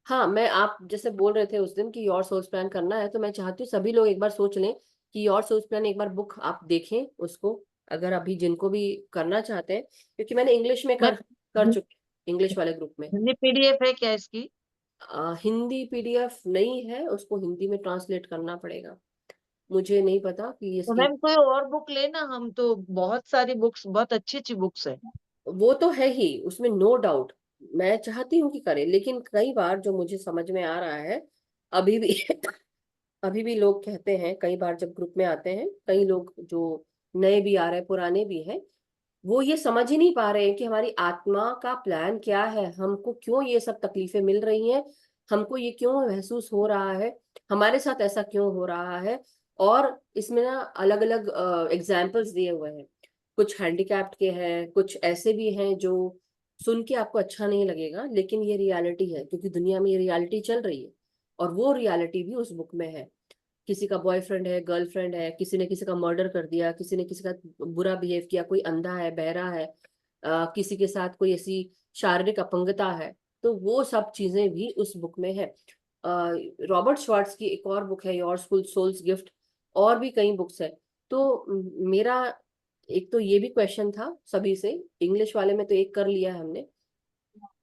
S1: हाँ, मैं, आप जैसे बोल रहे थे उस दिन कि योर सोर्स प्लान करना है, तो मैं चाहती हूँ सभी लोग एक बार सोच लें कि योर सोर्स प्लान एक बार बुक आप देखें उसको, अगर अभी जिनको भी करना चाहते हैं, क्योंकि मैंने इंग्लिश में
S5: मैं
S1: कर चुके, इंग्लिश वाले ग्रुप में।
S5: हिंदी पीडीएफ है क्या इसकी?
S1: हिंदी पीडीएफ नहीं है, उसको हिंदी में ट्रांसलेट करना पड़ेगा। मुझे नहीं पता कि
S5: तो
S1: इसकी,
S5: मैम कोई और बुक लेना, हम तो बहुत सारी बुक्स, बहुत अच्छी अच्छी बुक्स है।
S1: वो तो है ही, उसमें नो डाउट। मैं चाहती हूँ कि करें, लेकिन कई बार जो मुझे समझ में आ रहा है, अभी भी अभी भी लोग कहते हैं, कई बार जब ग्रुप में आते हैं कई लोग, जो नए भी आ रहे हैं, पुराने भी हैं, वो ये समझ ही नहीं पा रहे हैं कि हमारी आत्मा का प्लान क्या है, हमको क्यों ये सब तकलीफें मिल रही हैं, हमको ये क्यों महसूस हो रहा है, हमारे साथ ऐसा क्यों हो रहा है। और इसमें ना अलग अलग एग्जाम्पल्स दिए हुए हैं। कुछ हैंडीकैप्ड के हैं, कुछ ऐसे भी हैं जो सुन के आपको अच्छा नहीं लगेगा, लेकिन ये रियलिटी है, क्योंकि दुनिया में ये रियलिटी चल रही है। और वो रियलिटी भी उस बुक में है। किसी का बॉयफ्रेंड है, गर्लफ्रेंड है, किसी ने किसी का मर्डर कर दिया, किसी ने किसी का बुरा बिहेव किया, कोई अंधा है, बहरा है, किसी के साथ कोई ऐसी शारीरिक अपंगता है, तो वो सब चीजें भी उस बुक में है। रॉबर्ट श्वार्ट्ज की एक और बुक है योर स्कूल सोल्स गिफ्ट, और भी कई बुक्स है। तो मेरा एक तो ये भी क्वेश्चन था सभी से, इंग्लिश वाले में तो एक कर लिया है हमने,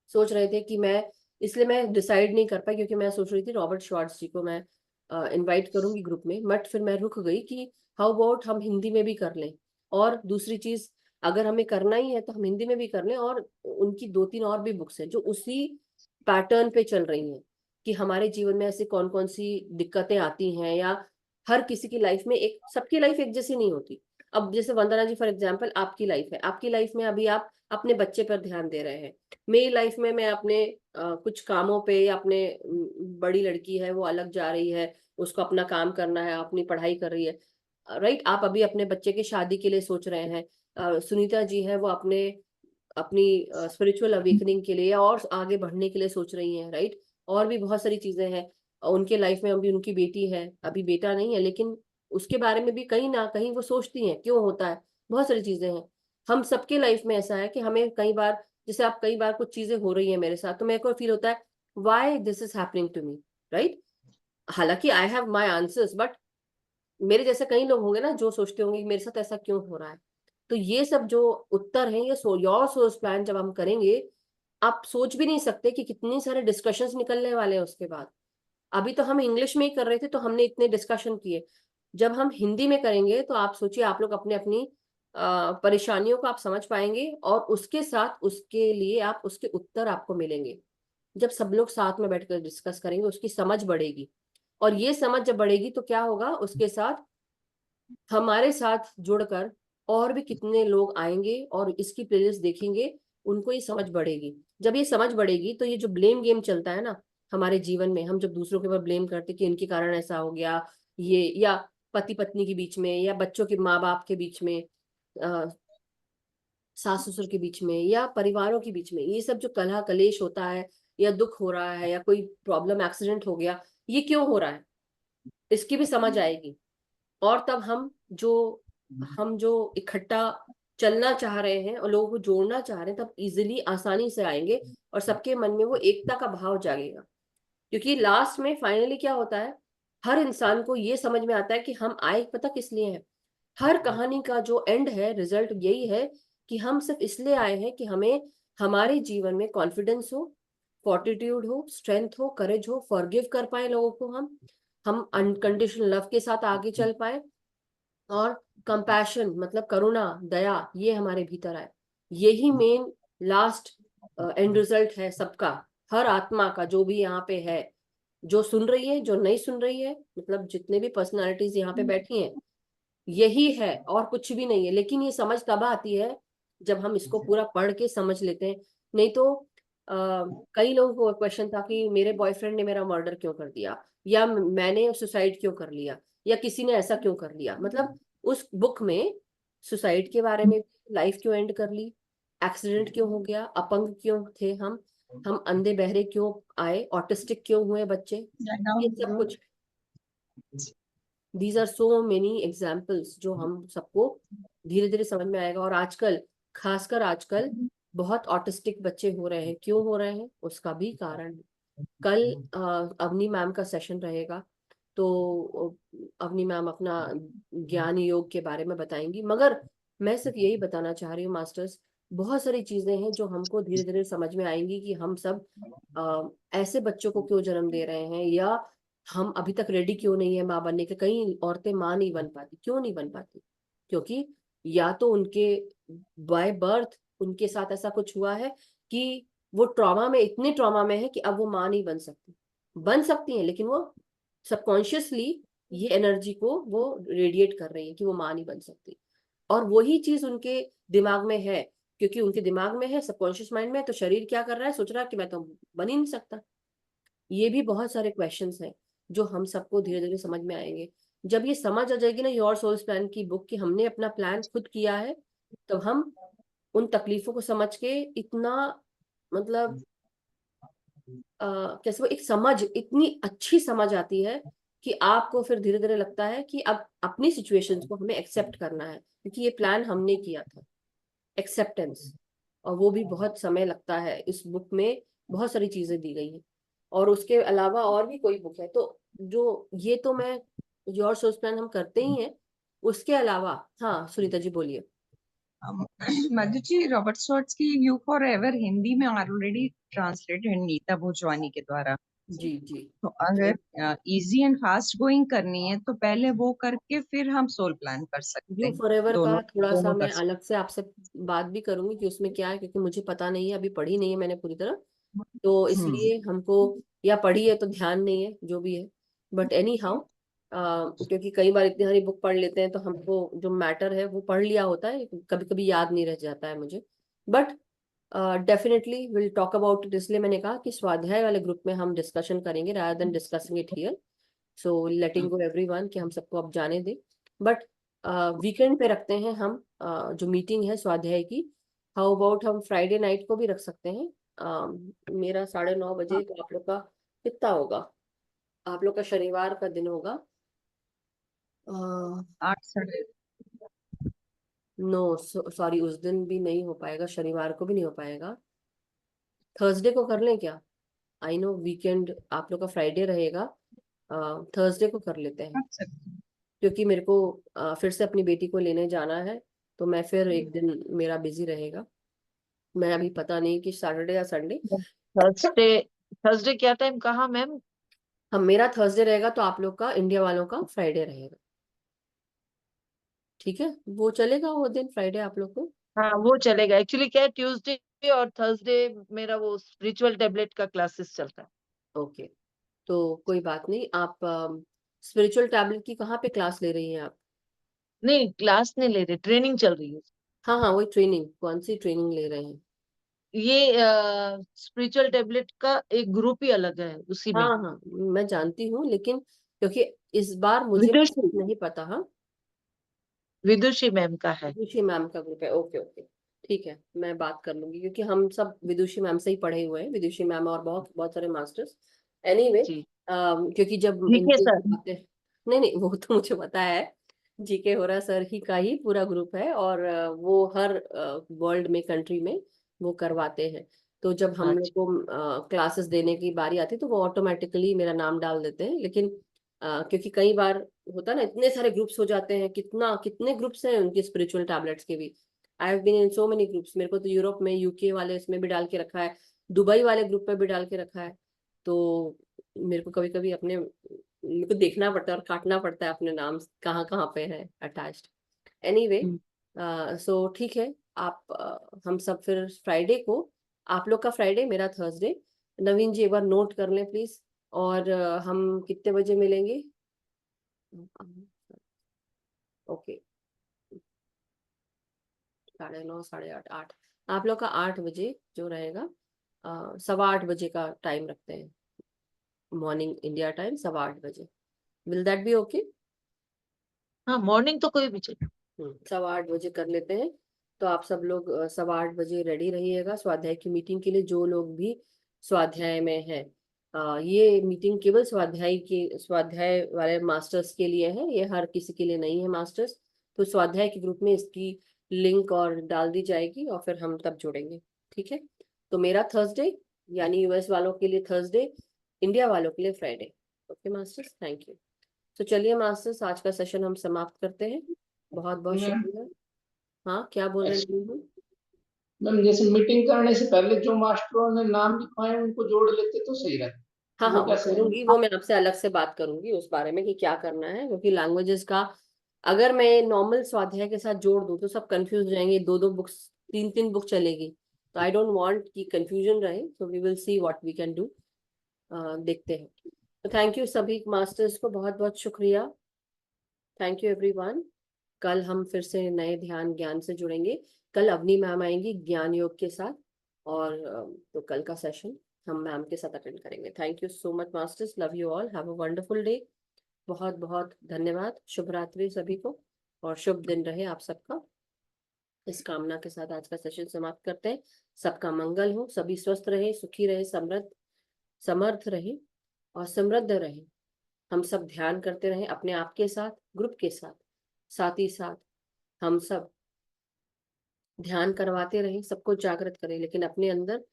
S1: सोच रहे थे कि मैं, इसलिए मैं डिसाइड नहीं कर पाई क्योंकि मैं सोच रही थी रॉबर्ट श्वार्ट्ज जी को मैं इनवाइट करूंगी ग्रुप में, बट फिर मैं रुक गई कि हाउ अबाउट हम हिंदी में भी कर लें। और दूसरी चीज, अगर हमें करना ही है तो हम हिंदी में भी कर लें, और उनकी 2-3 और भी बुक्स हैं जो उसी पैटर्न पे चल रही हैं कि हमारे जीवन में ऐसी कौन कौन सी दिक्कतें आती हैं, या हर किसी की लाइफ में, एक सबकी लाइफ एक जैसी नहीं होती। अब जैसे वंदना जी फॉर एग्जाम्पल, आपकी लाइफ है, आपकी लाइफ में अभी आप अपने बच्चे पर ध्यान दे रहे हैं, मेरी लाइफ में मैं अपने कुछ कामों पे, या अपने बड़ी लड़की है वो अलग जा रही है, उसको अपना काम करना है, अपनी पढ़ाई कर रही है, राइट। आप अभी अपने बच्चे की शादी के लिए सोच रहे हैं, सुनीता जी है वो अपने अपनी स्पिरिचुअल अवेकनिंग के लिए या और आगे बढ़ने के लिए सोच रही हैं, राइट। और भी बहुत सारी चीजें हैं उनके लाइफ में, अभी उनकी बेटी है, अभी बेटा नहीं है, लेकिन उसके बारे में भी कहीं ना कहीं वो सोचती हैं क्यों होता है, बहुत सारी चीजें हैं। हम सबके लाइफ में ऐसा है कि हमें कई बार, जैसे आप कई बार कुछ चीजें हो रही है मेरे साथ तो मेरे को फील होता है why this is happening to me, right. हालांकि I have my answers, but मेरे जैसे कई लोग होंगे ना जो सोचते होंगे कि मेरे साथ ऐसा क्यों हो रहा है। तो ये सब जो उत्तर हैं, ये योर सोर्स प्लान जब हम करेंगे, आप सोच भी नहीं सकते कि कितने सारे डिस्कशंस निकलने वाले हैं उसके बाद। अभी तो हम इंग्लिश में ही कर रहे थे तो हमने इतने डिस्कशन किए, जब हम हिंदी में करेंगे तो आप सोचिए, आप लोग अपने अपनी परेशानियों को आप समझ पाएंगे, और उसके साथ उसके लिए आप उसके उत्तर आपको मिलेंगे। जब सब लोग साथ में बैठकर डिस्कस करेंगे उसकी समझ बढ़ेगी, और ये समझ जब बढ़ेगी तो क्या होगा, उसके साथ हमारे साथ जुड़कर और भी कितने लोग आएंगे और इसकी प्लेलिस्ट देखेंगे, उनको ये समझ बढ़ेगी। जब ये समझ बढ़ेगी तो ये जो ब्लेम गेम चलता है ना हमारे जीवन में, हम जब दूसरों के ऊपर ब्लेम करते कि इनके कारण ऐसा हो गया, ये, या पति पत्नी के बीच में, या बच्चों के माँ बाप के बीच में, सास ससुर के बीच में, या परिवारों के बीच में, ये सब जो कलह कलेश होता है, या दुख हो रहा है, या कोई प्रॉब्लम एक्सीडेंट हो गया, ये क्यों हो रहा है, इसकी भी समझ आएगी। और तब हम जो इकट्ठा चलना चाह रहे हैं और लोगों को जोड़ना चाह रहे हैं, तब इजिली आसानी से आएंगे, और सबके मन में वो एकता का भाव जागेगा। क्योंकि लास्ट में फाइनली क्या होता है, हर इंसान को ये समझ में आता है कि हम आए पता किस लिए हैं। हर कहानी का जो एंड है, रिजल्ट यही है कि हम सिर्फ इसलिए आए हैं कि हमें हमारे जीवन में कॉन्फिडेंस हो, फोर्टिट्यूड हो, स्ट्रेंथ हो, करेज हो, फॉरगिव कर पाए लोगों को, हम अनकंडीशनल लव के साथ आगे चल पाए, और कंपैशन मतलब करुणा, दया, ये हमारे भीतर आए। यही मेन लास्ट एंड रिजल्ट है सबका, हर आत्मा का, जो भी यहाँ पे है, जो सुन रही है, जो नहीं सुन रही है, मतलब जितने भी पर्सनालिटीज यहाँ पे बैठी हैं, यही है और कुछ भी नहीं है। लेकिन ये समझ तब आती है जब हम इसको पूरा पढ़ के समझ लेते हैं। नहीं तो कई लोगों को क्वेश्चन था कि मेरे बॉयफ्रेंड ने मेरा मर्डर क्यों कर दिया, या मैंने सुसाइड क्यों कर लिया, या किसी ने ऐसा क्यों कर लिया। मतलब उस बुक में सुसाइड के बारे में, लाइफ क्यों एंड कर ली, एक्सीडेंट क्यों हो गया, अपंग क्यों थे हम अंधे बहरे क्यों आए, ऑटिस्टिक क्यों हुए बच्चे, ये सब कुछ। These are so many examples जो हम सबको धीरे धीरे समझ में आएगा। और आजकल, खासकर आजकल बहुत ऑटिस्टिक बच्चे हो रहे हैं, क्यों हो रहे हैं उसका भी कारण है। कल अवनी मैम का सेशन रहेगा, तो अवनी मैम अपना ज्ञान योग के बारे में बताएंगी। मगर मैं सिर्फ यही बताना चाह रही हूँ मास्टर्स, बहुत सारी चीजें हैं जो हमको धीरे धीरे समझ में आएंगी कि हम सब ऐसे बच्चों को क्यों जन्म दे रहे हैं, या हम अभी तक रेडी क्यों नहीं है माँ बनने के। कई औरतें माँ नहीं बन पाती, क्यों नहीं बन पाती, क्योंकि या तो उनके बाय बर्थ उनके साथ ऐसा कुछ हुआ है कि वो ट्रॉमा में, इतने ट्रॉमा में है कि अब वो माँ नहीं बन सकती हैं, लेकिन वो सबकॉन्शियसली ये एनर्जी को वो रेडिएट कर रही है कि वो माँ नहीं बन सकती। और वही चीज उनके दिमाग में है, क्योंकि उनके दिमाग में है, सबकॉन्शियस माइंड में है, तो शरीर क्या कर रहा है, सोच रहा है कि मैं तो बन ही नहीं सकता। ये भी बहुत सारे क्वेश्चंस हैं जो हम सबको धीरे धीरे समझ में आएंगे। जब ये समझ आ जाएगी ना योर सोल्स प्लान की बुक, कि हमने अपना प्लान खुद किया है, तो हम उन तकलीफों को समझ के इतना, मतलब कैसे वो एक समझ, इतनी अच्छी समझ आती है कि आपको फिर धीरे धीरे लगता है कि अब अपनी सिचुएशंस को हमें एक्सेप्ट करना है, क्योंकि ये प्लान हमने किया था। एक्सेप्टेंस, और वो भी बहुत समय लगता है, इस बुक में बहुत सारी चीजें दी गई हैं। और उसके अलावा और भी कोई बुक है तो जो ये तो मैं योर सोर्स प्लान हम करते ही हैं, उसके अलावा हाँ सुनीता जी बोलिए।
S4: मधु जी, रॉबर्ट शॉर्ट्स की यू फॉर एवर हिंदी में ऑलरेडी ट्रांसलेटेड नीता भोजवानी के द्वारा।
S1: जी जी।
S4: तो अगर इजी एंड फास्ट गोइंग करनी है तो पहले वो करके फिर हम सोल प्लान कर सकते
S1: यू
S4: हैं।
S1: फॉर एवर का
S4: दोनों
S1: थोड़ा सा
S4: दोनों
S1: मैं
S4: कर सकते
S1: अलग से आपसे बात भी करूंगी कि उसमें क्या है, क्योंकि मुझे पता नहीं है, अभी पढ़ी नहीं है मैंने पूरी तरह, तो
S4: हैं।
S1: इसलिए हमको, या पढ़ी है तो ध्यान नहीं है जो भी है, बट एनी हाउ क्योंकि कई बार इतनी सारी बुक पढ़ लेते हैं तो हमको जो मैटर है वो पढ़ लिया होता है, कभी कभी याद नहीं रह जाता है मुझे, but definitely will talk about it, इसलिए मैंने कहा कि स्वाध्याय वाले ग्रुप में हम डिस्कशन करेंगे rather than discussing it here. So letting go everyone कि हम सबको अब जाने दें, बट वीकेंड पे रखते हैं हम जो मीटिंग है स्वाध्याय की। हाउ अबाउट हम फ्राइडे नाइट को भी रख सकते हैं, मेरा 9:30 बजे, तो आप लोग का कितना होगा, आप लोग का शनिवार का दिन होगा,
S4: 8 साढ़े।
S1: नो सॉरी उस दिन भी नहीं हो पाएगा, शनिवार को भी नहीं हो पाएगा, थर्सडे को कर लें क्या? आई नो वीकेंड आप लोग का फ्राइडे रहेगा, थर्सडे को कर लेते हैं,
S4: कर सकते हैं।
S1: क्योंकि मेरे को फिर से अपनी बेटी को लेने जाना है, तो मैं फिर एक दिन मेरा बिजी रहेगा, मैं अभी पता नहीं कि सैटरडे या संडे।
S5: थर्सडे थर्सडे क्या टाइम कहा मैम?
S1: हम मेरा थर्सडे रहेगा तो आप लोग का इंडिया वालों का फ्राइडे रहेगा, ठीक है? वो चलेगा वो दिन फ्राइडे आप लोग को?
S5: हाँ वो चलेगा। एक्चुअली क्या है, ट्यूसडे और थर्सडे मेरा वो स्पिरिचुअल टेबलेट का क्लासेस चलता है।
S1: ओके, तो कोई बात नहीं, आप स्पिरिचुअल टैबलेट की कहाँ पे क्लास ले रही हैं आप?
S5: नहीं क्लास नहीं ले रहे, ट्रेनिंग चल रही है।
S1: हाँ हाँ वही ट्रेनिंग, कौन सी ट्रेनिंग ले रहे हैं?
S5: ये स्पिरिचुअल टेबलेट का एक ग्रुप ही अलग है उसी में।
S1: हाँ हाँ मैं जानती हूँ, लेकिन क्योंकि इस बार मुझे
S5: विदुषी
S1: नहीं पता। हाँ
S5: विदुषी मैम का है।
S1: विदुषी मैम का ग्रुप है, ओके ओके, ठीक है, मैं बात कर लूंगी, क्योंकि हम सब विदुषी मैम से ही पढ़े हुए हैं, विदुषी मैम और बहुत बहुत सारे मास्टर्स। एनीवे
S5: जी
S1: क्योंकि जब
S5: जीके
S1: इनकी
S5: सर।
S1: बातें, नहीं नहीं वो तो मुझे पता है, जीके होरा सर ही का ही पूरा ग्रुप है, और वो हर वर्ल्ड में कंट्री में वो करवाते हैं, तो जब हम लोग
S5: अच्छा
S1: को क्लासेस देने की बारी आती है तो वो ऑटोमेटिकली मेरा नाम डाल देते हैं, लेकिन क्योंकि कई बार होता है ना, इतने सारे ग्रुप्स हो जाते हैं, कितने ग्रुप्स हैं उनके स्पिरिचुअल टैबलेट्स के भी। I have been in so many groups, मेरे को तो यूरोप में यूके वाले इसमें भी डाल के रखा है, दुबई वाले ग्रुप में भी डाल के रखा है, तो मेरे को कभी कभी अपने, मेरे को देखना पड़ता है और काटना पड़ता है अपने नाम कहाँ कहाँ पे है अटैच्ड। एनीवे सो ठीक है, आप हम सब फिर फ्राइडे को, आप लोग का फ्राइडे मेरा थर्सडे, नवीन जी एक बार नोट कर लें प्लीज, और हम कितने बजे मिलेंगे? ओके 9:30 8:30 8, आप लोग का 8 बजे जो रहेगा, 8:15 बजे का टाइम रखते हैं, मॉर्निंग इंडिया टाइम 8:15 बजे, विल दैट बी ओके?
S5: हाँ मॉर्निंग तो कोई भी चले।
S1: 8:15 कर लेते हैं, तो आप सब लोग 8:15 रेडी रहिएगा स्वाध्याय की मीटिंग के लिए, जो लोग भी स्वाध्याय में है, ये मीटिंग केवल स्वाध्याय वाले मास्टर्स के लिए है, ये हर किसी के लिए नहीं है मास्टर्स, तो स्वाध्याय के ग्रुप में इसकी लिंक और डाल दी जाएगी और फिर हम तब जुड़ेंगे, ठीक है? तो मेरा थर्सडे यानी यूएस वालों के लिए थर्सडे, इंडिया वालों के लिए Friday, okay masters, thank you. तो चलिए मास्टर्स आज का सेशन हम समाप्त करते हैं, बहुत बहुत
S6: मैम
S1: शुक्रिया। हाँ क्या बोल रहे हैं?
S6: मैम जैसे मीटिंग करने से पहले जो मास्टरों ने नाम लिखवाए उनको जोड़ लेते तो सही रहता।
S1: हाँ हाँ
S6: वो
S1: वो
S6: कैसे है?
S1: करूंगी, वो मैं आपसे अलग से बात करूंगी उस बारे में कि क्या करना है, क्योंकि लैंग्वेजेस का अगर मैं नॉर्मल स्वाध्याय के साथ जोड़ दूं तो सब कंफ्यूज हो जाएंगे, दो दो बुक्स, तीन तीन बुक चलेगी, तो आई डोंट वांट कि कंफ्यूजन रहे, so we will see what we can do, देखते हैं। तो थैंक यू सभी मास्टर्स को, बहुत बहुत शुक्रिया, थैंक यू एवरीवन। कल हम फिर से नए ध्यान ज्ञान से जुड़ेंगे, कल अवनी मैम आएंगी ज्ञान योग के साथ, और तो कल का सेशन हम मैम के साथ अटेंड करेंगे। Thank you so much masters, love you all, have a wonderful day, बहुत बहुत धन्यवाद, शुभ रात्रि सभी को, और शुभ दिन रहे आप सबका। इस कामना के साथ आज का सेशन समाप्त करते हैं, सबका मंगल हो, सभी स्वस्थ रहे, सुखी रहे, समृद्ध समर्थ रहे और समृद्ध रहे, हम सब ध्यान करते रहें अपने आप के साथ, ग्रुप के साथ, साथ ही साथ हम सब ध्यान करवाते रहें, सबको जागृत करें, लेकिन अपने अंदर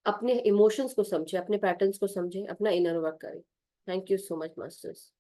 S1: अपने इमोशंस को समझे, अपने पैटर्न्स को समझे, अपना इनर वर्क करें। Thank you so much masters.